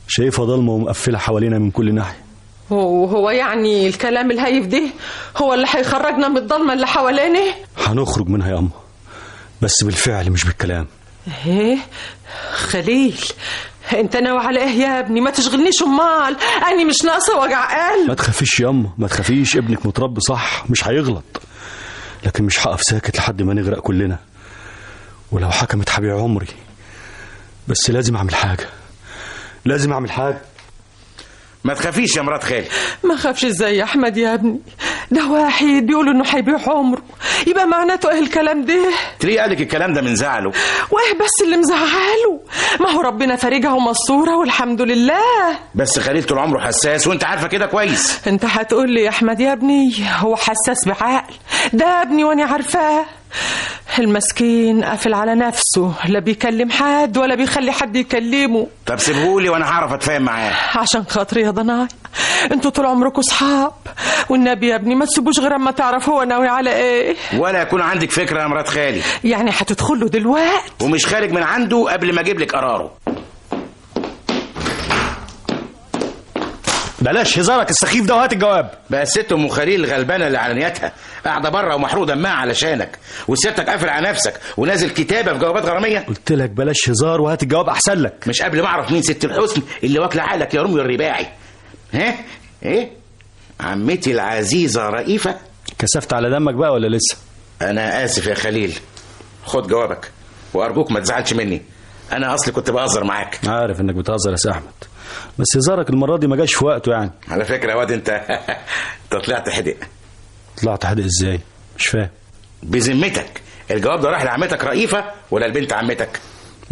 شايفها ضلمه ومقفله حوالينا من كل ناحيه. هو يعني الكلام الهايف ده هو اللي هيخرجنا من الضلمه اللي حوالينا؟ هنخرج منها ياما بس بالفعل مش بالكلام. ايه خليل، انت ناوي على ايه يا ابني؟ ما تشغلنيش، امال اني مش ناقصه وجع قلب. ما تخافيش ياما، ما تخافيش، ابنك متربي صح مش هيغلط، لكن مش هقف ساكت لحد ما نغرق كلنا، ولو حكمت هبيع عمري، بس لازم اعمل حاجه، لازم اعمل حاجه. ما تخافيش يا مرات خالي. ما خافش ازاي يا احمد يا ابني؟ ده واحد بيقول انه هيبيع عمره، يبقى معناته ايه الكلام ده؟ تلاقيه قالك الكلام ده من زعله. وايه بس اللي مزعله؟ ما هو ربنا فارجها ومستوره والحمد لله. بس خليل طول عمره حساس وانت عارفه كده كويس. انت هتقول لي يا احمد يا ابني هو حساس بعقل؟ ده ابني وانا عارفاه، المسكين قافل على نفسه، لا بيكلم حد ولا بيخلي حد يكلمه. طب سيبهولي وانا هعرف اتفاهم معاه. عشان خاطري يا ضناي، انتوا طول عمركم صحاب، والنبي يا ابني ما تسيبوش غير اما تعرف هو ناوي على ايه. ولا يكون عندك فكره يا مرات خالي. يعني هتدخله دلوقتي ومش خارج من عنده قبل ما اجيب لك قراره. بلاش هزارك السخيف ده وهات الجواب. بقى الست ام خليل الغلبانه اللي على نيتها قاعده بره ومحروق دمها علشانك، وسيادتك قافل على نفسك ونازل كتابه في جوابات غراميه. قلت لك بلاش هزار وهات الجواب احسن لك. مش قبل ما اعرف مين ست الحسن اللي واكله عقلك يا رمي الرباعي؟ ها ايه عمتي العزيزه رئيفه؟ كسفت على دمك بقى ولا لسه؟ انا اسف يا خليل، خد جوابك وارجوك ما تزعلش مني، انا اصلي كنت بهزر معاك. عارف انك بتهزر يا سي احمد، بس هزارك المره دي ما جاش في وقته يعني. على فكره يا واد انت طلعت حدق. طلعت حدق ازاي؟ مش فاهم. بذمتك الجواب ده راح لعمتك رئيفه ولا لبنت عمتك؟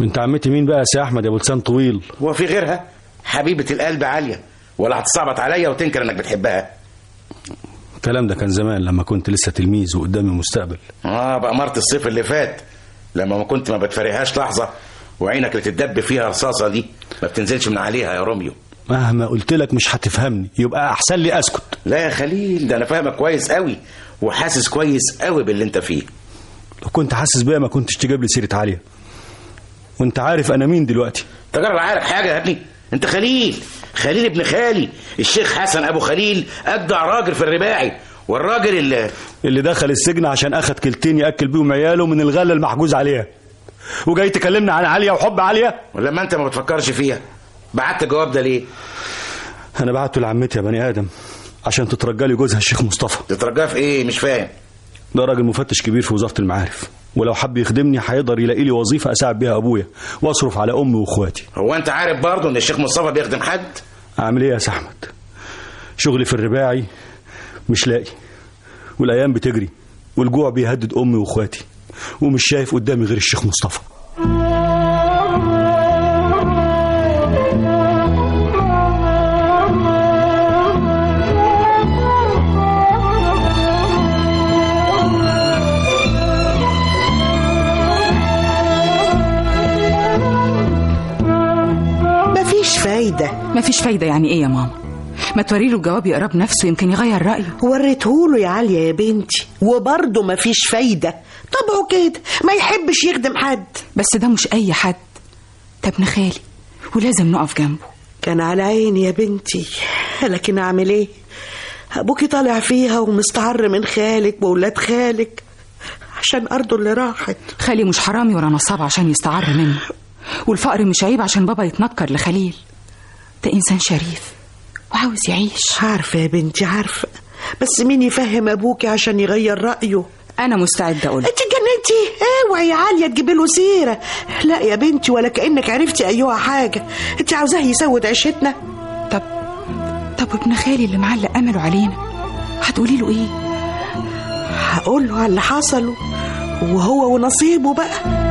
بنت عمتي مين بقى يا سي احمد يا ابو لسان طويل؟ هو في غيرها؟ حبيبه القلب عاليه، ولا هتصعبط عليا وتنكر انك بتحبها؟ الكلام ده كان زمان لما كنت لسه تلميذ وقدامي مستقبل. بأمارة الصيف اللي فات لما ما كنت ما بتفرقهاش لحظه وعينك اللي تدب فيها رصاصه دي ما بتنزلش من عليها يا روميو. مهما قلت لك مش هتفهمني، يبقى احسن لي اسكت. لا يا خليل، ده انا فاهمك كويس قوي وحاسس كويس قوي باللي انت فيه. لو كنت حاسس بيها ما كنتش تجيب لي سيره عاليه، وانت عارف انا مين دلوقتي. انت جرب عارف حاجه يا ابني؟ انت خليل ابن خالي الشيخ حسن ابو خليل، اجدع راجل في الرباعي، والراجل اللي دخل السجن عشان اخد كلتين ياكل بيهم عياله من الغله المحجوز عليها، وجاي تكلمنا عن عاليه وحب عاليه؟ ولما انت ما بتفكرش فيها بعت الجواب ده ليه؟ انا بعته لعمتي يا بني ادم عشان تترجى لي جوزها الشيخ مصطفى. تترجاه في ايه؟ مش فاهم. ده راجل مفتش كبير في وزاره المعارف، ولو حب يخدمني هيقدر يلاقي لي وظيفه اساعد بيها ابويا واصرف على امي واخواتي. هو انت عارف برضه ان الشيخ مصطفى بيخدم حد؟ اعمل ايه يا احمد؟ شغلي في الرباعي مش لاقي، والايام بتجري، والجوع بيهدد امي واخواتي، ومش شايف قدامي غير الشيخ مصطفى. مفيش فايدة يعني ايه يا ماما؟ ما توريله الجواب يقرا بنفسه، يمكن يغير رأيه. وريتهوله يا عالية يا بنتي وبرضه مفيش فايدة. طبعه كده ما يحبش يخدم حد. بس ده مش أي حد، ده ابن خالي ولازم نقف جنبه. كان على عيني يا بنتي، لكن أعمل ايه؟ أبوكي طالع فيها ومستعر من خالك وولاد خالك عشان أرضه اللي راحت. خالي مش حرامي ولا نصاب عشان يستعر منه، والفقر مش عيب عشان بابا يتنكر لخليل. ده إنسان شريف وعاوز يعيش. عارفة يا بنتي عارفة، بس مين يفهم أبوكي عشان يغير رأيه؟ أنا مستعدة أقول. أنت جننتي؟ اوعي يا عالية تجيبي له سيرة. لا يا بنتي، ولا كأنك عرفتي أيها حاجة. أنت عاوزاه يسود عيشتنا؟ طب ابن خالي اللي معلق أمله علينا هتقولي له إيه؟ هقول له على اللي حصله وهو ونصيبه بقى.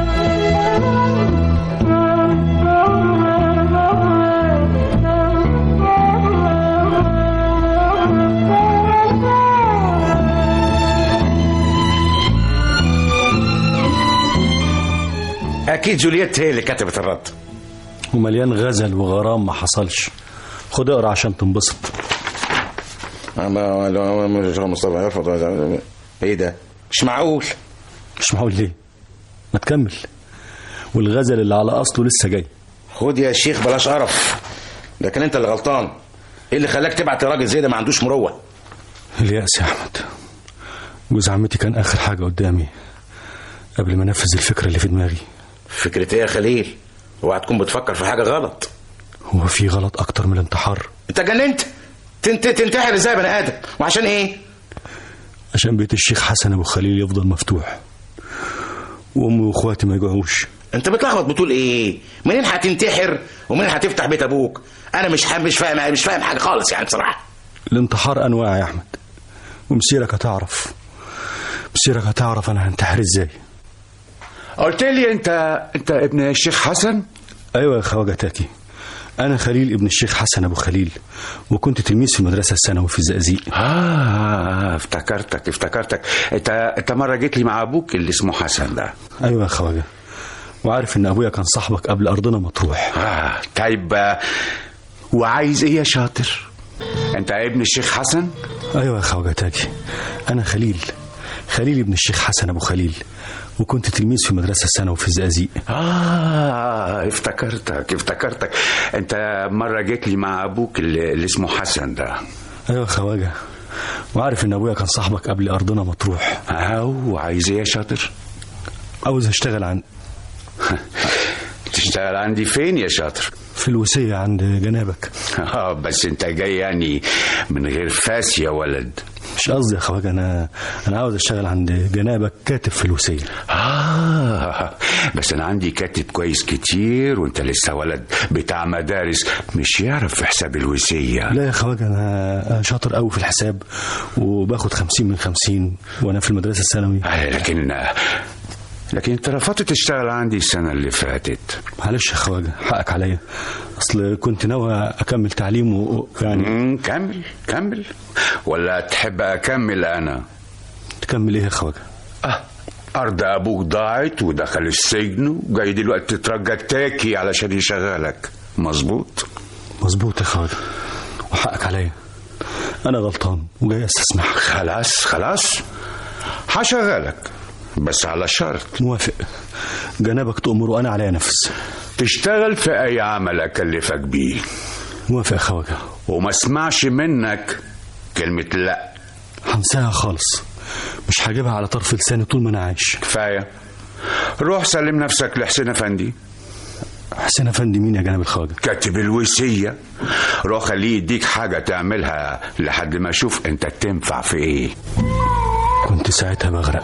اكيد جولييت هي اللي كتبت الرد. ومليان غزل وغرام ما حصلش. خد اقرا عشان تنبسط. مصطفى يرفض. ايه ده؟ مش معقول. مش معقول ليه؟ ما تكمل. والغزل اللي على اصله لسه جاي. خد يا شيخ بلاش قرف، لكن انت اللي غلطان. ايه اللي خلاك تبعت راجل زي ده ما عندوش مروه؟ اليأس يا احمد. جوز عمتي كان اخر حاجه قدامي قبل ما انفذ الفكره اللي في دماغي. فكرة ايه يا خليل؟ اوعى تكون بتفكر في حاجة غلط. هو في غلط اكتر من الانتحار؟ انت جننت؟ تنتحر ازاي يا بني ادم؟ وعشان ايه؟ عشان بيت الشيخ حسن ابو خليل يفضل مفتوح، وامي واخواتي ما يجوعوش. انت بتلخبط بتقول ايه؟ منين هتنتحر ومنين هتفتح بيت ابوك؟ انا مش فاهم حاجة خالص يعني بصراحة. الانتحار انواع يا احمد، ومسيرك هتعرف انا هنتحر ازاي. قلت لي انت ابن الشيخ حسن؟ ايوه يا خواجه تاكي، انا خليل ابن الشيخ حسن ابو خليل، وكنت تلميذ في المدرسه الثانوي في الزقازيق. افتكرتك. انت مره جيت لي مع ابوك اللي اسمه حسن ده. ايوه يا خواجه، وعارف ان ابويا كان صاحبك قبل ارضنا ما تروح. طيب وعايز ايه يا شاطر؟ انت ابن الشيخ حسن؟ ايوه يا خواجه تاكي، انا خليل ابن الشيخ حسن ابو خليل، وكنت تلميذ في المدرسة الثانوي في الزقازيق. افتكرتك. انت مرة جيت لي مع ابوك اللي اسمه حسن ده. ايوه خواجه، وعارف ان ابويا كان صاحبك قبل ارضنا ما تروح. وعايز ايه يا شاطر؟ عاوز اشتغل تشتغل عندي فين يا شاطر؟ في الوصية عند جنابك. بس انت جاي يعني من غير فاس يا ولد. مش قصدي يا خواجه، انا عاوز اشتغل عند جنابك كاتب في الوصية. بس انا عندي كاتب كويس كتير، وانت لسه ولد بتاع مدارس مش يعرف في حساب الوصية. لا يا خواجه، انا شاطر قوي في الحساب، وباخد 50 من 50 وانا في المدرسة الثانوي. لكن انت رفضت تشتغل عندي السنة اللي فاتت. معلش يا خواجه، حقك عليا، اصل كنت ناوي اكمل تعليم يعني. كمل ولا تحب اكمل انا؟ تكمل ايه يا خواجه؟ ارض ابوك ضاعت ودخل السجن، وجاي دلوقتي تترجى تاكي علشان يشغلك. مظبوط يا خواجه، وحقك عليا، انا غلطان وجاي استسمحك. خلاص هشغلك، بس على شرط. موافق، جنابك تأمر وانا عليا نفس. تشتغل في اي عمل اكلفك بيه. موافق يا خواجه، وما اسمعش منك كلمة لا. هنساها خالص، مش هجيبها على طرف لساني طول ما انا عايش. كفاية، روح سلم نفسك لحسين افندي. حسين افندي مين يا جناب الخواجه؟ كاتب الوصية. روح خليه يديك حاجة تعملها لحد ما اشوف انت تنفع في ايه. كنت ساعتها بغرق،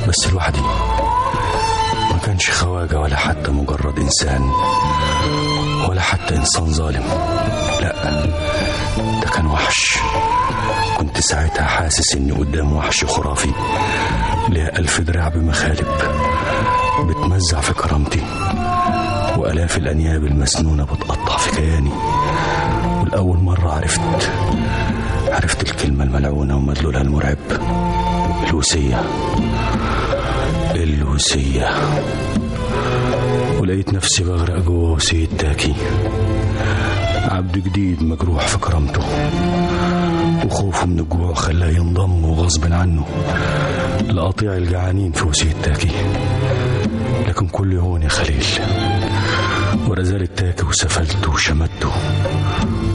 بس لوحدي، ما كانش خواجه ولا حتى مجرد انسان، ولا حتى انسان ظالم. لا، ده كان وحش. كنت ساعتها حاسس اني قدام وحش خرافي ليها 1000 دراع بمخالب بتمزع في كرامتي، وآلاف الأنياب المسنونة بتقطع في كياني. والأول مرة عرفت الكلمة الملعونة ومدلولها المرعب، الوصية. ولقيت نفسي بغرق جوه وصية تاكي، عبد جديد مجروح في كرامته، وخوفه من الجوع خلاه ينضم وغصب عنه لقطيع الجعانين في وصية تاكي. لكن كل يوم يا خليل ورزال التاكي وسفلته وشمته،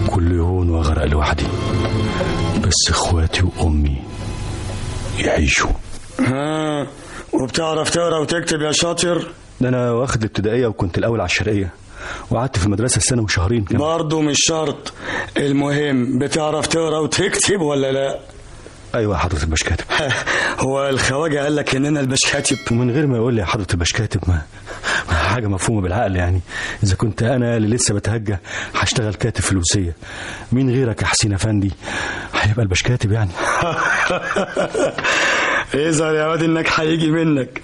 كل يوم وغرق لوحدي، بس اخواتي وامي يعيشوا. وبتعرف تقرا وتكتب يا شاطر؟ ده انا واخد الابتدائيه وكنت الاول على الشرقيه، وقعدت في المدرسه سنه وشهرين كمان. برضه مش شرط، المهم بتعرف تقرا وتكتب ولا لا؟ ايوه يا حضره الباشكاتب. هو الخواجه قال لك اننا الباشكاتب؟ ومن غير ما يقول لي يا حضره الباشكاتب، ما حاجه مفهومه بالعقل يعني. اذا كنت انا اللي لسه بتهجى هشتغل كاتب في الوصيه، مين غيرك يا حسين افندي هيبقى الباشكاتب يعني؟ اظهر يا واد انك هيجي منك.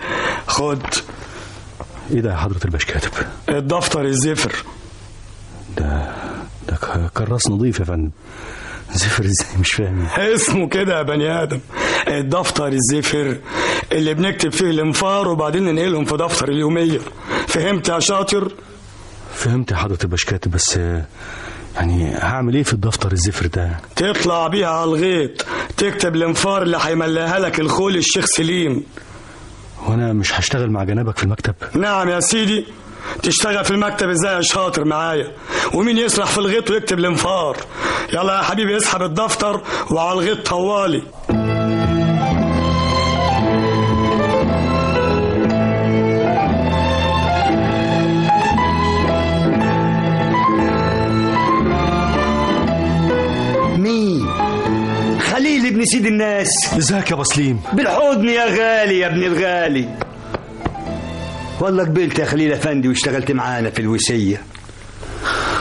خد. ايه ده يا حضره الباشكاتب؟ الدفتر الزفر. ده كراس نظيف يا فندم. زفر ازاي؟ مش فاهم. اسمه كده يا بني ادم، الدفتر الزفر اللي بنكتب فيه الانفار وبعدين ننقلهم في دفتر اليوميه. فهمت يا شاطر؟ فهمت يا حضره الباشكاتب، بس يعني هعمل ايه في الدفتر الزفر ده؟ تطلع بيها على الغيط تكتب الانفار اللي هيملاها لك الخول الشيخ سليم. وانا مش هشتغل مع جنابك في المكتب؟ نعم يا سيدي. تشتغل في المكتب ازاي يا شاطر معايا؟ ومين يسرح في الغيط ويكتب الانفار؟ يلا يا حبيبي اسحب الدفتر وعلى الغيط طوالي. مين؟ خليل ابن سيد الناس. ازيك يا بسليم؟ بالحضن يا غالي يا ابن الغالي. والله قبلت يا خليل افندي واشتغلت معانا في الوصيه.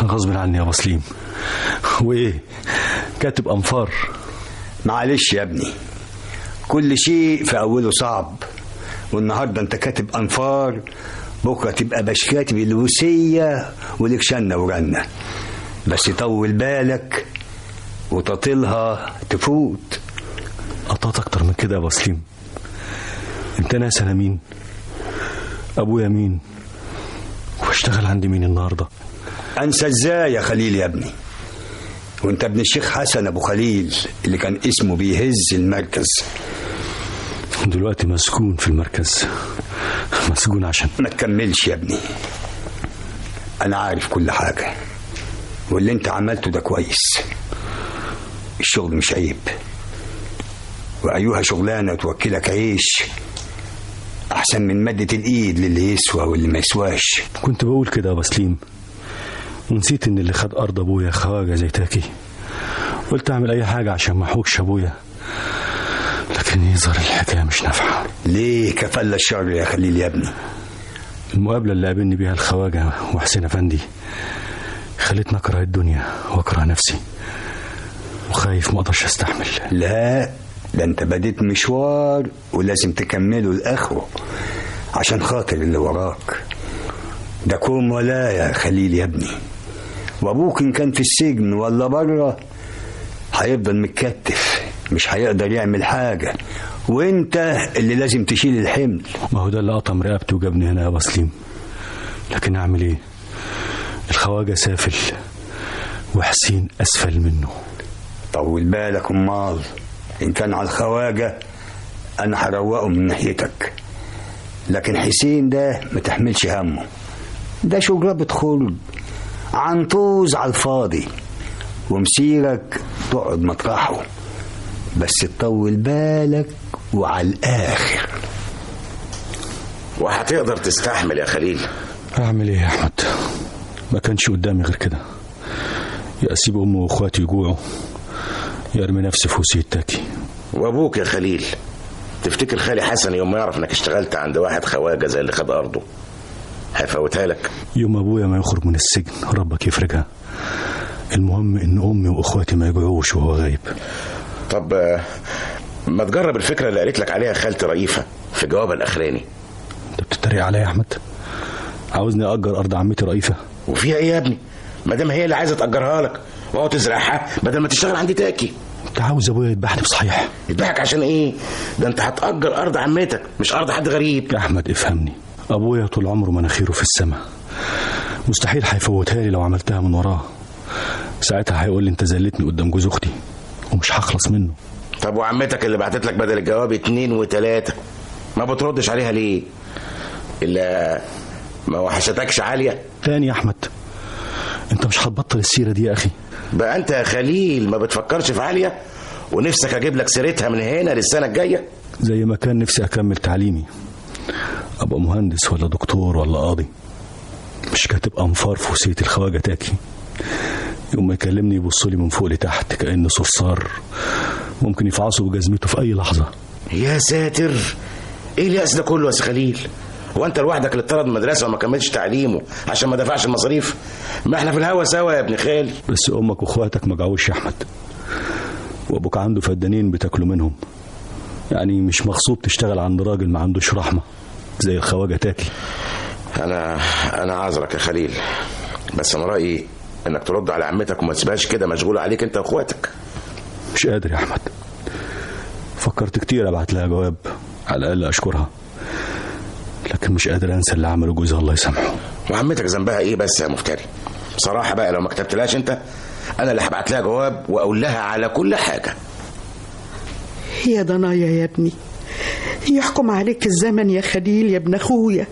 غصب عني يا بسليم. وايه كاتب انفار؟ معلش يا ابني، كل شيء في اوله صعب، والنهارده انت كاتب انفار، بكره تبقى باش كاتب الوصيه ولك شنه ورنه. بس طول بالك وتطيلها تفوت. قطعت اكتر من كده يا بسليم. انت ناس انا مين؟ ابويا مين؟ واشتغل عندي مين النهارده؟ انسى ازاي يا خليل يا ابني؟ وانت ابن الشيخ حسن ابو خليل اللي كان اسمه بيهز المركز. دلوقتي مسجون في المركز. مسجون عشان ما تكملش يا ابني. انا عارف كل حاجه، واللي انت عملته ده كويس. الشغل مش عيب، وايها شغلانه توكلك عيش احسن من مدة الايد للي يسوى واللي ما يسواش. كنت بقول كده يا بسليم، ونسيت ان اللي خد ارض ابويا خواجه زي تاكي. قلت اعمل اي حاجه عشان ما احوجش ابويا، لكن يظهر الحكايه مش نافعه. ليه كفل الشر يا خليل يا ابني؟ المقابله اللي قابلني بيها الخواجه وحسين افندي خلتني اكره الدنيا واكره نفسي، وخايف ما اقدرش استحمل. لا، ده انت بديت مشوار ولازم تكمله لاخره عشان خاطر اللي وراك. ده كوم ولا يا خليل يا ابني، وابوك ان كان في السجن ولا بره هيفضل متكتف، مش هيقدر يعمل حاجه، وانت اللي لازم تشيل الحمل. ما هو ده اللي قطم رقبتي وجابني هنا يا بسليم، لكن اعمل ايه؟ الخواجه سافل وحسين اسفل منه. طول بالك امال، ان كان على الخواجه انا هروقه من ناحيتك، لكن حسين ده ما تحملش همه. ده شجرة خلد عنطوز على الفاضي، ومسيرك تقعد مطرحه، بس تطول بالك وعلى الاخر. وهتقدر تستحمل يا خليل؟ اعمل ايه يا احمد؟ ما كانش قدامي غير كده، يا اسيب امي واخواتي يجوعوا يا ارمي نفسي في وصية تاكي. وابوك يا خليل، تفتكر خالي حسن يوم ما يعرف انك اشتغلت عند واحد خواجه زي اللي خد ارضه هيفوتها لك؟ يوم ابويا ما يخرج من السجن ربك يفرجها. المهم ان امي واخواتي ما يجوعوش وهو غايب. طب ما تجرب الفكره اللي قالت لك عليها خالتي رئيفه في جوابها الاخراني. انت بتتريق عليا يا احمد؟ عاوزني اجر ارض عمتي رئيفه؟ وفيها ايه يا ابني؟ ما دام هي اللي عايزه تاجرها لك وهو تزرعها بدل ما تشتغل عندي تاكي. انت عاوز ابويا يذبحني بصحيح؟ يذبحك عشان ايه؟ ده انت هتاجر ارض عمتك مش ارض حد غريب. يا احمد افهمني، ابويا طول عمره مناخيره في السماء، مستحيل هيفوتها لي لو عملتها من وراه. ساعتها هيقول لي انت زلتني قدام جوز اختي ومش هخلص منه. طب وعمتك اللي بعتت لك بدل الجواب 2 و3 ما بتردش عليها ليه؟ الا ما وحشتكش عاليه تاني يا احمد؟ انت مش هتبطل السيره دي يا اخي؟ بقى انت يا خليل ما بتفكرش في عاليه ونفسك اجيب لك سيرتها من هنا للسنه الجايه؟ زي ما كان نفسي اكمل تعليمي، ابقى مهندس ولا دكتور ولا قاضي، مش كاتب انفار في وصيه الخواجه تاكي. يوم ما يكلمني يبص لي من فوق لتحت كأنه صرصار ممكن يفعصه بجزمته في اي لحظه. يا ساتر، ايه اليأس ده كله يا سي خليل؟ هو انت لوحدك اللي اتطرد من المدرسه وما كملتش تعليمه عشان ما دفعش المصاريف؟ ما احنا في الهوا سوا يا ابن خالي. بس امك واخواتك ما جعوش يا احمد، وابوك عنده فدانين بتاكلوا منهم، يعني مش مغصوب تشتغل عند راجل ما عندوش رحمه زي الخواجه تاكي. انا عذرك يا خليل، بس انا رايي انك ترد على عمتك وما تسيبهاش كده مشغوله عليك انت واخواتك. مش قادر يا احمد، فكرت كتير ابعت لها جواب على الاقل اشكرها، لكن مش قادر انسى اللي عمله جوزها الله يسامحه. وعمتك ذنبها ايه بس يا مفتري؟ بصراحه بقى لو ما كتبتلهاش انت انا اللي هبعت لها جواب واقول لها على كل حاجه. يا ضنايا يا ابني، يحكم عليك الزمن يا خليل يا ابن اخويا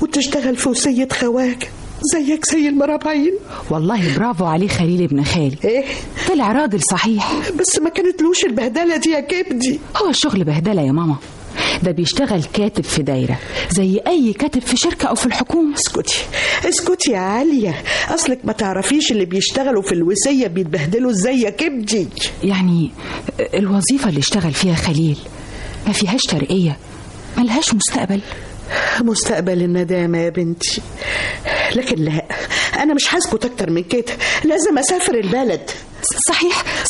وتشتغل في وصية خواجه زيك زي المرابعين. والله برافو عليه خليل ابن خالي. ايه؟ طلع راجل صحيح. بس ما كانتلوش البهدله دي يا كبدي. هو الشغل بهدله يا ماما، ده بيشتغل كاتب في دايره زي اي كاتب في شركه او في الحكومه. اسكتي يا عاليه، اصلك ما تعرفيش اللي بيشتغلوا في الوصيه بيتبهدلوا ازاي يا كبدي. يعني الوظيفه اللي اشتغل فيها خليل ما فيهاش ترقيه، ملهاش مستقبل. مستقبل الندامة يا بنتي، لكن لا، أنا مش هسكت أكتر من كده، لازم أسافر البلد.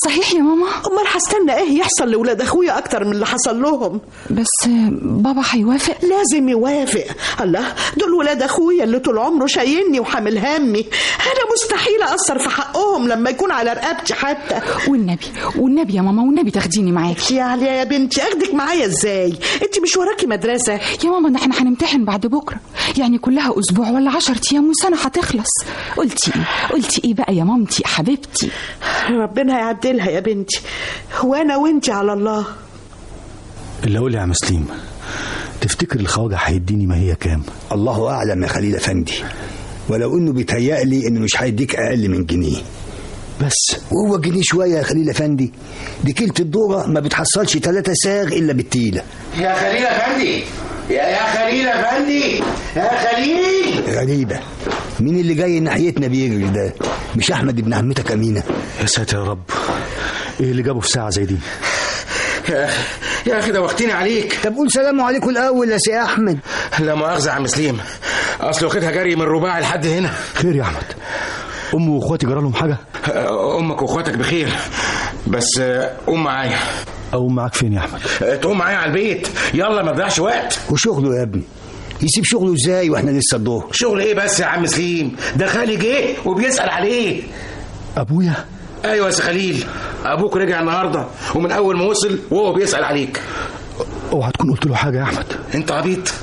صحيح يا ماما. أمال هستنى إيه يحصل لولاد أخويا أكتر من اللي حصل لهم؟ بس بابا هيوافق؟ لازم يوافق. الله، دول ولاد أخويا اللي طول عمره شايلني وحامل همي، أنا مستحيل أقصر في حقهم لما يكون على رقبتي حتى. والنبي يا ماما، والنبي تاخديني معاكي. يا عليا يا بنتي، أخدك معايا إزاي؟ أنت مش وراكي مدرسة يا ماما؟ ده احنا هنمتحن بعد بكرة، يعني كلها أسبوع ولا 10 أيام والسنة هتخلص. قلتي إيه بقى يا مامتي حبيبتي؟ ربنا هيعدلها يا بنتي، وانا وانتي على الله. اللي اقول يا عم سليم، تفتكر الخواجه هيديني ما هي كام؟ الله اعلم يا خليل افندي، ولو انه بيتهيألي انه مش هيديك اقل من جنيه بس. وهو جنيه شويه يا خليل افندي، دي كيلة الذره ما بتحصلش 3 ساغ الا بالتيله. يا خليل افندي، يا خليل افندي، يا خليل. غريبه، مين اللي جاي ناحيتنا بيجري ده؟ مش احمد ابن عمتك امينه؟ يا ساتر يا رب، ايه اللي جابه في ساعه زي دي؟ يا اخي ده وقتني عليك. طب قول سلام عليكم الاول يا سي احمد. لا مؤاخذه يا عم سليم، اصل واخدها جري من رباعي لحد هنا. خير يا احمد؟ امي واخواتي جرى لهم حاجه؟ امك واخواتك بخير، بس قوم معايا. اقوم معاك فين يا احمد؟ تقوم معايا على البيت، يلا ما تضيعش وقت. وشغله يا ابني يسيب شغله ازاي واحنا لسه الظهر؟ شغل ايه بس يا عم سليم؟ ده خالي جه وبيسأل عليه. ابويا؟ ايوه يا سي خليل، ابوك رجع النهارده ومن اول ما وصل وهو بيسأل عليك. اوعى تكون قلت له حاجه يا احمد. انت عبيط؟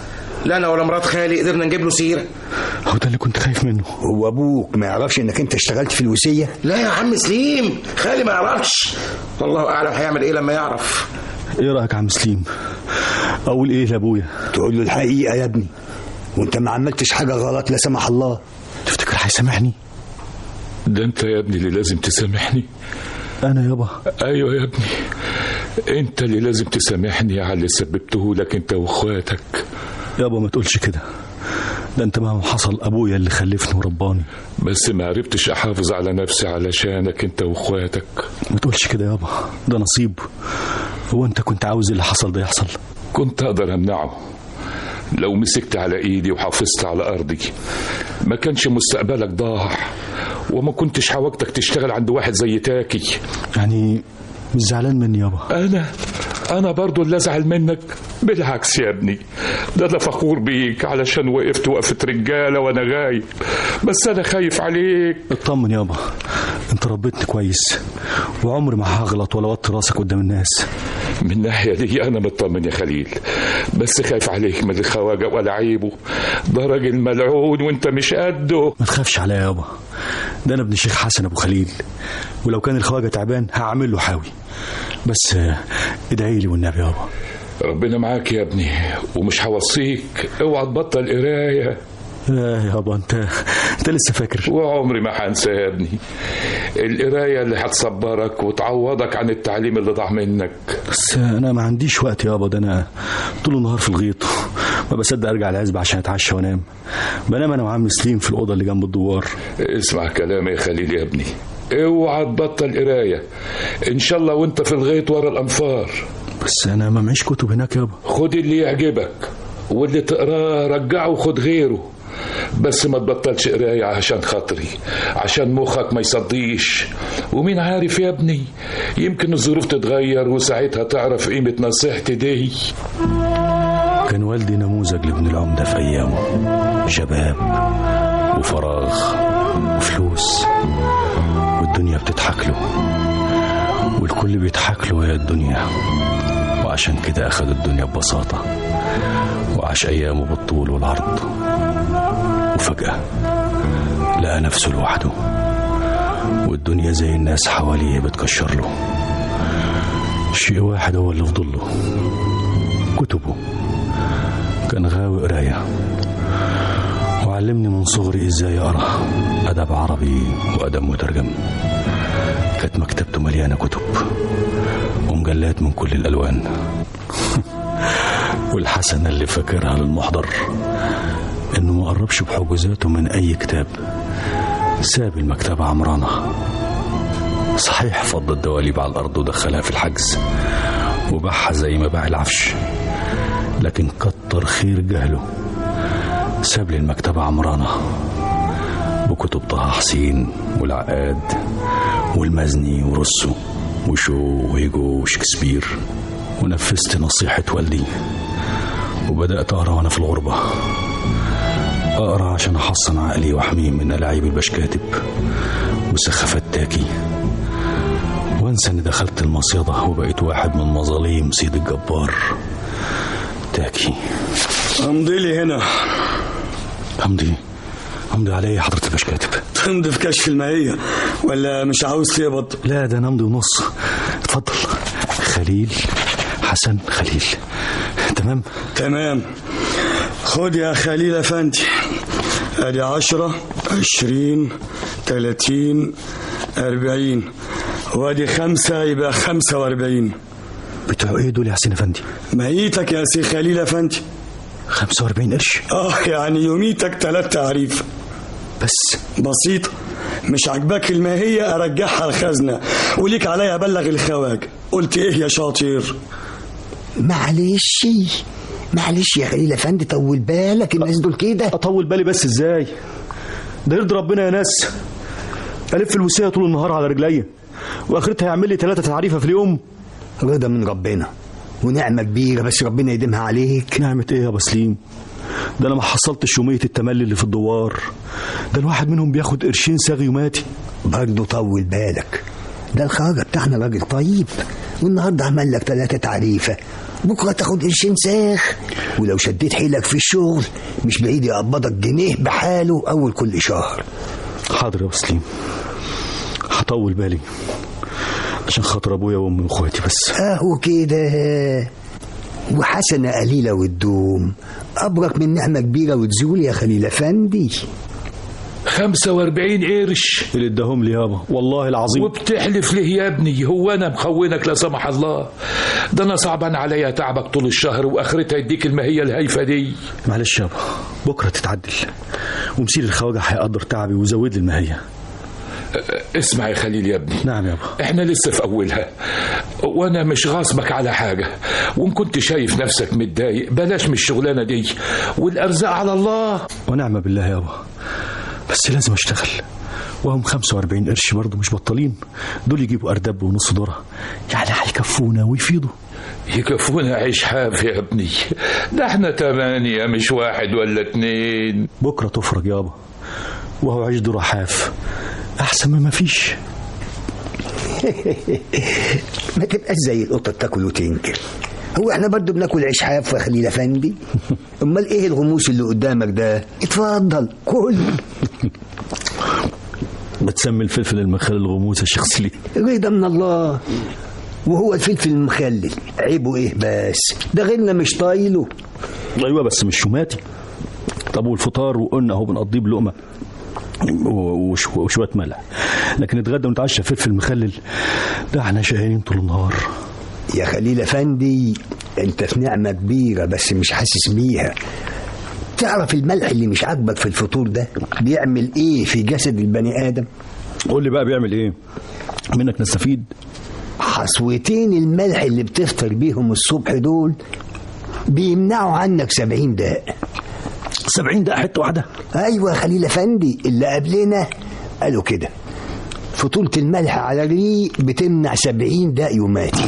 لا انا ولا مرات خالي قدرنا نجيب له سيره. هو ده اللي كنت خايف منه. هو ابوك ما يعرفش انك انت اشتغلت في الوصيه؟ لا يا عم سليم، خالي ما يعرفش، والله اعلم هيعمل ايه لما يعرف. ايه رايك يا عم سليم؟ اقول ايه لابويا؟ تقول له الحقيقه يا ابني، وانت ما عملتش حاجه غلط لا سمح الله. تفتكر هيسامحني؟ ده انت يا ابني اللي لازم تسامحني. انا يابا؟ ايوه يا ابني، انت اللي لازم تسامحني على اللي سببته لك انت واخواتك. يابا ما تقولش كده، ده انت مهما حصل ابويا اللي خلفني ورباني. بس ما عرفتش احافظ على نفسي علشانك انت واخواتك. ما تقولش كده يابا، ده نصيب. هو انت كنت عاوز اللي حصل ده يحصل؟ كنت اقدر امنعه لو مسكت على ايدي وحافظت على ارضي، ما كانش مستقبلك ضاع وما كنتش حاوجتك تشتغل عند واحد زي تاكي. يعني مش زعلان مني يابا؟ أنا برضو اللي أزعل منك. بالعكس يا ابني، ده أنا فخور بيك علشان وقفت وقفة رجالة وأنا غايب، بس أنا خايف عليك. اطمن يابا، أنت ربيتني كويس وعمري ما هغلط ولا وطي راسك قدام الناس. من الناحية دي أنا مطمن يا خليل، بس خايف عليك من الخواجة ولا عيبه. ده راجل ملعون وأنت مش قده. ما تخافش عليا يابا، ده أنا ابن الشيخ حسن أبو خليل، ولو كان الخواجة تعبان هعمل له حاوي، بس ادعي لي والنبي يابا. ربنا معاك يا ابني، ومش هوصيك اوعى تبطل قرايه. لا يابا، انت لسه فاكر. وعمري ما هنسى يا ابني القرايه اللي هتصبرك وتعوضك عن التعليم اللي ضاع منك. بس انا ما عنديش وقت يابا، ده انا طول النهار في الغيط، ما بصدق ارجع العزبه عشان اتعشى وانام. بنام انا وعم سليم في الاوضه اللي جنب الدوار. اسمع كلامي يا خليل يا ابني، اوعى تبطل قرايه ان شاء الله وانت في الغيط ورا الانفار. بس انا ما معيش كتب هناك يابا. خد اللي يعجبك، واللي تقراه رجعه وخد غيره، بس ما تبطلش قرايه عشان خاطري، عشان مخك ما يصديش. ومين عارف يا ابني، يمكن الظروف تتغير وساعتها تعرف قيمه نصيحتي دي. كان والدي نموذج لابن العمده في ايامه، شباب وفراغ وفلوس، والدنيا بتضحك له والكل بيضحك له يا الدنيا، وعشان كده أخذ الدنيا ببساطة وعاش أيامه بالطول والعرض، وفجأة لقى نفسه لوحده والدنيا زي الناس حواليه بتكشر له. شيء واحد هو اللي فضل له، كتبه. كان غاوي قراية وعلمني من صغري ازاي اقرا ادب عربي وادب مترجم. كانت مكتبته مليانه كتب ومجلات من كل الالوان. والحسنه اللي فاكرها للمحضر انه ما قربش بحجوزاته من اي كتاب، ساب المكتبه عمرانه. صحيح فض الدواليب على الارض ودخلها في الحجز وباعها زي ما باع العفش، لكن كتر خير جهله ساب لي المكتبة عمرانة بكتب طه حسين والعقاد والمزني ورسو وشو وهيجو وشكسبير. ونفذت نصيحة والدي وبدأت أقرأ وأنا في الغربة، أقرأ عشان أحصن عقلي وأحميه من ألاعيب البشكاتب وسخافات تاكي، وأنسى إني دخلت المصيدة وبقيت واحد من مظاليم سيد الجبار تاكي. امضي لي هنا. امضي على ايه حضرة البشكاتب؟ تمضي في كشف المائية ولا مش عاوز تقبض؟ لا ده انا امضي ونص. اتفضل. خليل حسن خليل. تمام. خد يا خليل افندي، ادي 10 20 30 40 وادي 5 يبقى 45. بتوع ايه دول يا حسين افندي؟ ميتك يا سي خليل افندي. 45 قرش؟ يعني يوميتك 3 تعريف بس. بسيطة، مش عجبك الماهية ارجعها الخزنة وليك عليا ابلغ الخواجة. قلت ايه يا شاطر؟ معلش يا خليل افندي، طول بالك الناس دول كده. اطول بالي بس ازاي؟ ده يرضي ربنا يا ناس الف الوصية طول النهار على رجليا واخرتها يعمل لي 3 تعريفة في اليوم. رضا من ربنا ونعمة كبيرة، بس ربنا يديمها عليك. نعمة ايه يا بسليم؟ ده انا ما حصلتش يومية التملي اللي في الدوار، ده الواحد منهم بياخد قرشين ساغي وماتي. برضه طول بالك، ده الخواجة بتاعنا راجل طيب، والنهارده عمل لك 3 تعريفة، بكرة تاخد قرشين ساغ، ولو شديت حيلك في الشغل مش بعيد يقبضك جنيه بحاله اول كل شهر. حاضر يا بسليم، هطول بالي عشان خاطر ابويا وامي واخواتي بس. اهو كده، وحسنة قليلة والدوم ابرك من نعمة كبيرة وتزول يا خليل افندي. 45 قرش اللي اداهم لي يابا والله العظيم. وبتحلف ليه يا ابني؟ هو انا مخونك لا سمح الله؟ ده انا صعبان عليا تعبك طول الشهر واخرتها يديك الماهيه الهايفه دي. معلش يابا، بكره تتعدل ومسير الخواجه هيقدر تعبي ويزود لي الماهيه. اسمع يا خليل يا ابني. نعم يابا. احنا لسه في اولها وانا مش غاصبك على حاجه، وان كنت شايف نفسك متضايق بلاش من الشغلانه دي، والارزاق على الله. ونعم بالله يابا، بس لازم اشتغل وهم 45 قرش برضه مش بطالين. دول يجيبوا أردب ونص ذرة، يعني هيكفونا ويفيضوا. يكفونا عيش حاف يا ابني، ده احنا 8 مش 1 ولا 2. بكرة تفرج يابا، وهو عيش ذرة حاف أحسن ما فيش. ما تبقاش زي القطة تاكل وتنكر. هو احنا برضو بناكل عيش حاف يا خليل افندي؟ امال ايه الغموس اللي قدامك ده؟ اتفضل كل. بتسمي الفلفل المخلل الغموس يا شيخ سليم؟ رضا من الله. وهو الفلفل المخلل عيبه ايه بس؟ ده غيرنا مش طايله. ايوه بس مش شماتي. طب والفطار وقلنا اهو بنقضيه بلقمه وشويه ملح، لكن نتغدى ونتعشى فلفل مخلل ده احنا شاهين طول النهار. يا خليل افندي انت في نعمه كبيره بس مش حاسس بيها. تعرف الملح اللي مش عاجبك في الفطور ده بيعمل ايه في جسد البني ادم؟ قول لي بقى بيعمل ايه منك نستفيد. حصوتين الملح اللي بتفطر بيهم الصبح دول بيمنعوا عنك 70 داء. 70 داء حته واحده؟ ايوه يا خليل افندي، اللي قبلنا قالوا كده. فطولة الملح على الريق بتمنع 70 داء يوماتي.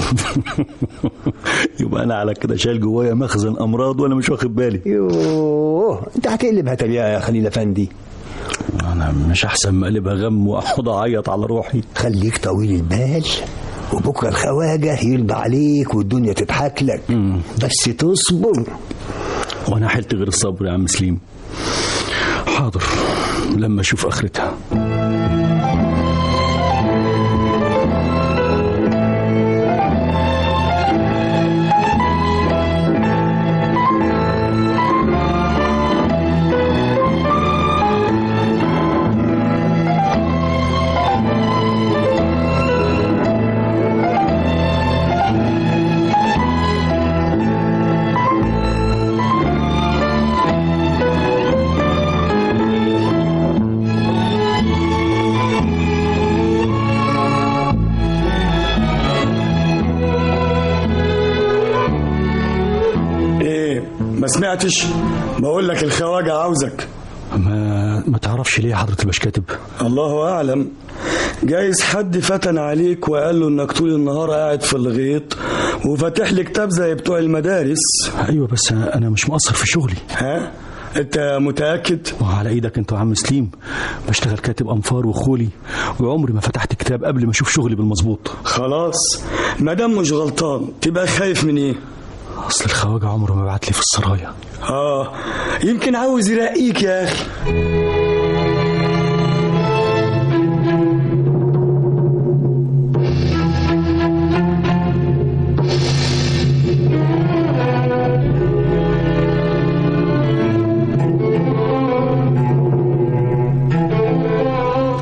يبقى انا على كده شايل جوايا مخزن امراض وانا مش واخد بالي. يوه انت هتقلبها تريقه يا خليل افندي. انا مش احسن ما اقلبها غم واقعد اعيط على روحي. خليك طويل البال، وبكره الخواجه يرضى عليك والدنيا تضحك لك. بس تصبر. وانا حلت غير الصبر يا عم سليم. حاضر لما اشوف اخرتها. ما سمعتش؟ بقول لك الخواجة عاوزك. ما تعرفش ليه يا حضرة الباشكاتب؟ الله أعلم، جايز حد فتن عليك وقال له انك طول النهار قاعد في الغيط وفاتح لي كتاب زي بتوع المدارس. ايوه بس انا مش مقصر في شغلي. ها انت متأكد؟ وعلى ايدك انت يا عم سليم، بشتغل كاتب انفار وخولي، وعمري ما فتحت كتاب قبل ما اشوف شغلي بالمظبوط. خلاص ما دام مش غلطان تبقى خايف من ايه؟ اصل الخواجة عمره ما بعت لي في السرايا. يمكن عاوز يرقيك يا اخي.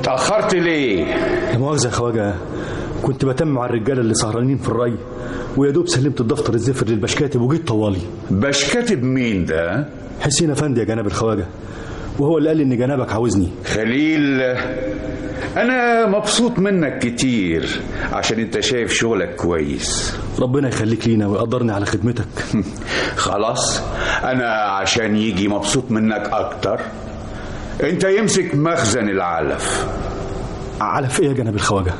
تأخرت ليه؟ لا مؤاخذة يا خواجة، كنت بتم على الرجالة اللي سهرانين في الري، ويا دوب سلمت الدفتر الزفر للبشكاتب وجيت طوالي. بشكاتب مين ده؟ حسين افندي يا جناب الخواجة، وهو اللي قال لي ان جنابك عاوزني. خليل انا مبسوط منك كتير عشان انت شايف شغلك كويس. ربنا يخليك لينا ويقدرني على خدمتك. خلاص انا عشان يجي مبسوط منك اكتر انت يمسك مخزن العلف. علف ايه يا جناب الخواجة؟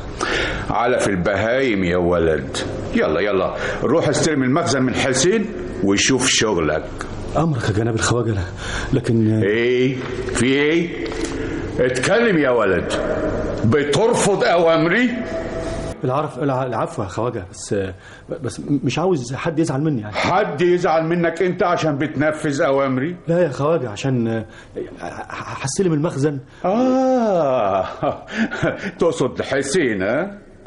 علف البهايم يا ولد. يلا روح استلم المخزن من حسين وشوف شغلك. امرك يا جناب الخواجة. لكن ايه في ايه؟ اتكلم يا ولد. بترفض اوامري؟ العفو يا خواجة، بس مش عاوز حد يزعل مني يعني. حد يزعل منك انت عشان بتنفذ اوامري؟ لا يا خواجة، عشان هستلم المخزن. تقصد حسين؟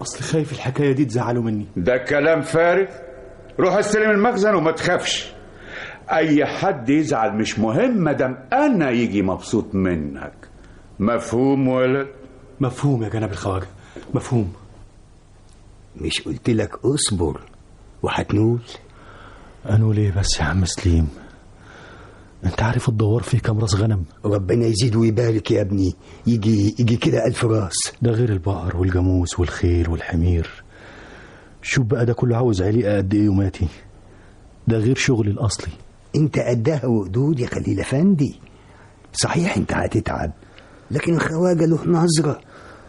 اصل خايف الحكاية دي تزعلوا مني. ده كلام فارغ. روح استلم المخزن وما تخافش. اي حد يزعل مش مهم مادام انا يجي مبسوط منك. مفهوم ولد؟ مفهوم يا جناب الخواجة، مفهوم. مش قلت لك اصبر وهتنول؟ انول ايه بس يا عم سليم؟ انت عارف الدوار فيه كام راس غنم؟ ربنا يزيد ويبارك يا ابني. يجي كده 1000 راس. ده غير البقر والجاموس والخيل والحمير. شوف بقى ده كله عاوز عليقة قد ايه يوماتي. ده غير شغلي الاصلي. انت قدها وقدود يا خليل افندي. صحيح انت هتتعب، لكن الخواجة له نظرة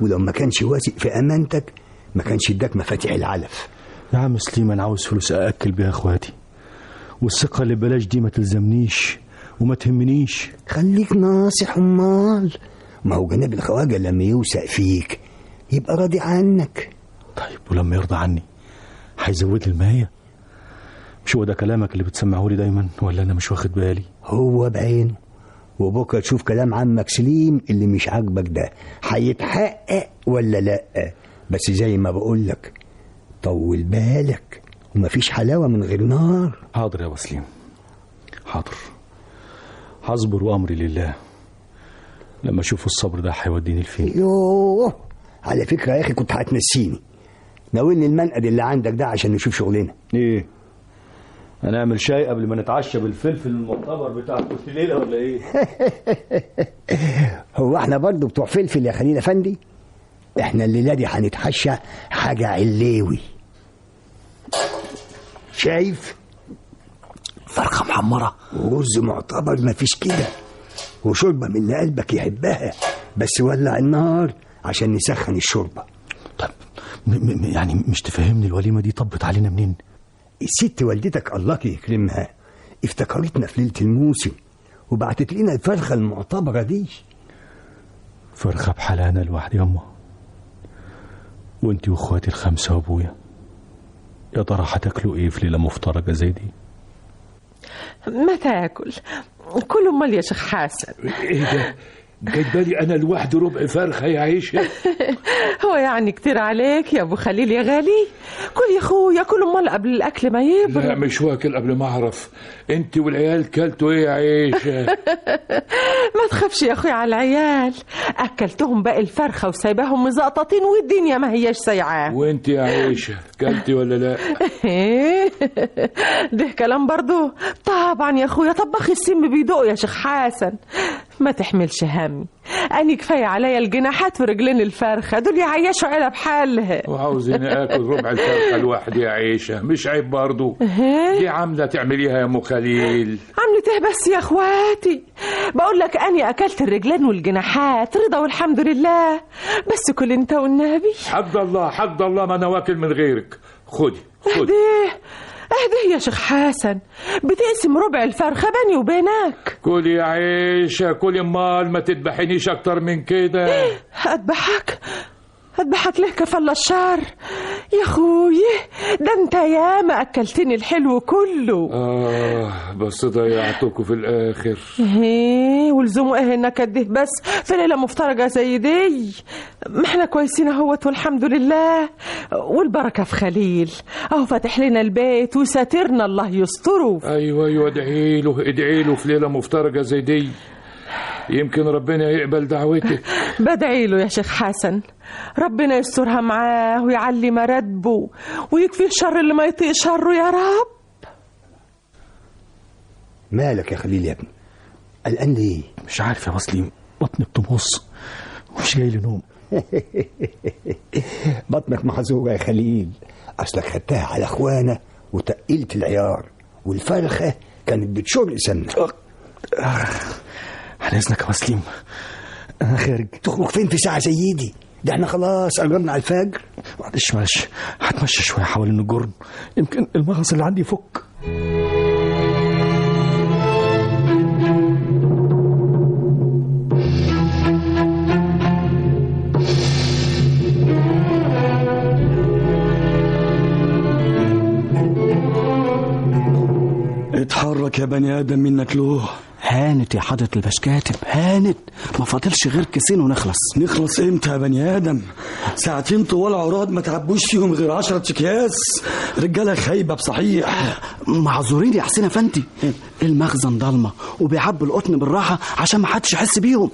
ولو ما كانش واثق في امانتك ما كانش اداك مفاتيح العلف. يا عم سليم انا عاوز فلوس ااكل بيها اخواتي، والثقه اللي ببلاش دي ما تلزمنيش وما تهمنيش. خليك ناصح امال، ما هو جناب الخواجه لما يوثق فيك يبقى راضي عنك. طيب ولما يرضى عني هيزود لي المايه؟ مش هو ده كلامك اللي بتسمعه لي دايما ولا انا مش واخد بالي؟ هو بعينه، وبكره تشوف كلام عمك سليم اللي مش عاجبك ده هيتحقق ولا لا. بس زي ما بقول لك طول بالك، ومفيش حلاوه من غير نار. حاضر يا ابو سليم، حاضر، هصبر وامري لله. لما اشوف الصبر ده هيوديني لفين. يوه، على فكره يا اخي كنت هتنسيني، ناولني المنقد اللي عندك ده عشان نشوف شغلنا. ايه، هنعمل شاي قبل ما نتعشى بالفلفل المعتبر بتاع كل ليله ولا ايه؟ هو احنا برضو بتوع فلفل يا خليل افندي؟ احنا الليله دي هنتحشى حاجه علوي. شايف؟ فرخه محمره ورز معتبر مفيش كده، وشوربه من اللي قلبك يحبها، بس ولع النار عشان نسخن الشوربه. طب يعني مش تفهمني الوليمه دي طبت علينا منين؟ الست والدتك الله يكرمها افتكرتنا في ليله الموسم وبعتت لنا الفرخه المعتبره دي. فرخه بحالها انا لوحدي يما، وانتي واخواتي الخمسه وابويا، يا ترى هتاكلوا ايه في ليله مفترجه زي دي؟ ما تاكل كل امال يا شيخ حسن. ايه ده؟ جايبالي انا لوحدي ربع فرخه يا عيشه؟ هو يعني كتير عليك يا ابو خليل يا غالي؟ كل يا اخويا، كل امال قبل الاكل ما يبرد. لا مش واكل قبل ما اعرف. انت والعيال كلتوا ايه يا عيشه؟ ما تخافش يا اخويا على العيال، اكلتهم باقي الفرخه وسايباهم مزقططين والدنيا ما هياش سايعاه. وانت يا عيشه كلتي ولا لا؟ ده كلام برضو. طبعا يا اخويا، طباخ السم بيدوق يا شيخ حسن، ما تحملش همي، أنا كفاية عليا الجناحات ورجلين الفرخة دول يعيشوا عيلة بحالها. وعاوزين آكل ربع الفرخة لوحدي يا عيشة؟ مش عيب برضو؟ دي عاملة تعمليها يا أم خليل. عملت إيه بس يا أخواتي؟ بقول لك أنا أكلت الرجلين والجناحات رضا والحمد لله، بس كل أنت والنبي. حد الله حد الله، ما أنا واكل من غيرك. خدي اهديه يا شيخ حسن، بتقسم ربع الفرخة بيني وبينك. كلي يا عيشة كلي، امال ما تذبحنيش اكتر من كده. اذبحك ليه كفل الشر يا اخوي؟ ده انت ياما اكلتني الحلو كله. بس ضيعتكوا في الاخر. ولزومه ايه انك اديه بس في ليله مفترجه زي دي؟ ما احنا كويسين اهوت والحمد لله، والبركه في خليل اهو فاتح لنا البيت وساترنا الله يستره. ايوه ادعي له في ليله مفترجه زي دي، يمكن ربنا يقبل دعوتك. بدعي له يا شيخ حسن، ربنا يسترها معاه ويعلي مراتبه ويكفي الشر اللي ما يطيق شره يا رب. مالك يا خليل يا ابني؟ قلقان ليه؟ مش عارف يا مسلم، بطني بتمص ومش جاي لي نوم. بطنك محظوظه يا خليل، اصلك خدتها على اخوانا وتقلت العيار، والفرخه كانت بتشر سمنه. على اذنك يا مسلم، انا خارج. تخرج فين في ساعه زي دي؟ ده احنا خلاص قربنا على الفجر. معلش هتمشى شويه حوالين الجرن، يمكن المغص اللي عندي يفك. اتحرك يا بني ادم منك له. هانت يا حضرة البشكاتب، هانت، ما فاضلش غير كيسين ونخلص. نخلص امتى يا بني ادم؟ ساعتين طوال عراض ما تعبوش فيهم غير 10 اكياس. رجاله خايبه بصحيح. معذورين يا حسين افندي، المخزن ضلمه وبيعبوا القطن بالراحه عشان ما حدش يحس بيهم.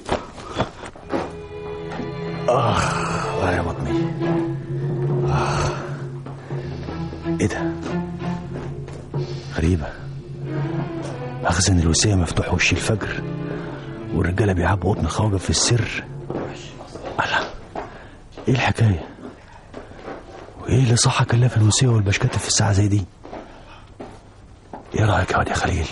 يا بطني. ايه ده؟ غريبه، مخزن الوسية مفتوح وش الفجر والرجاله بيعبوا قطن خواجه في السر. الله، ايه الحكايه؟ وايه اللي صح كلها في الوسية والبشكاتب في الساعه زي دي؟ ايه رايك يا واد يا خليل؟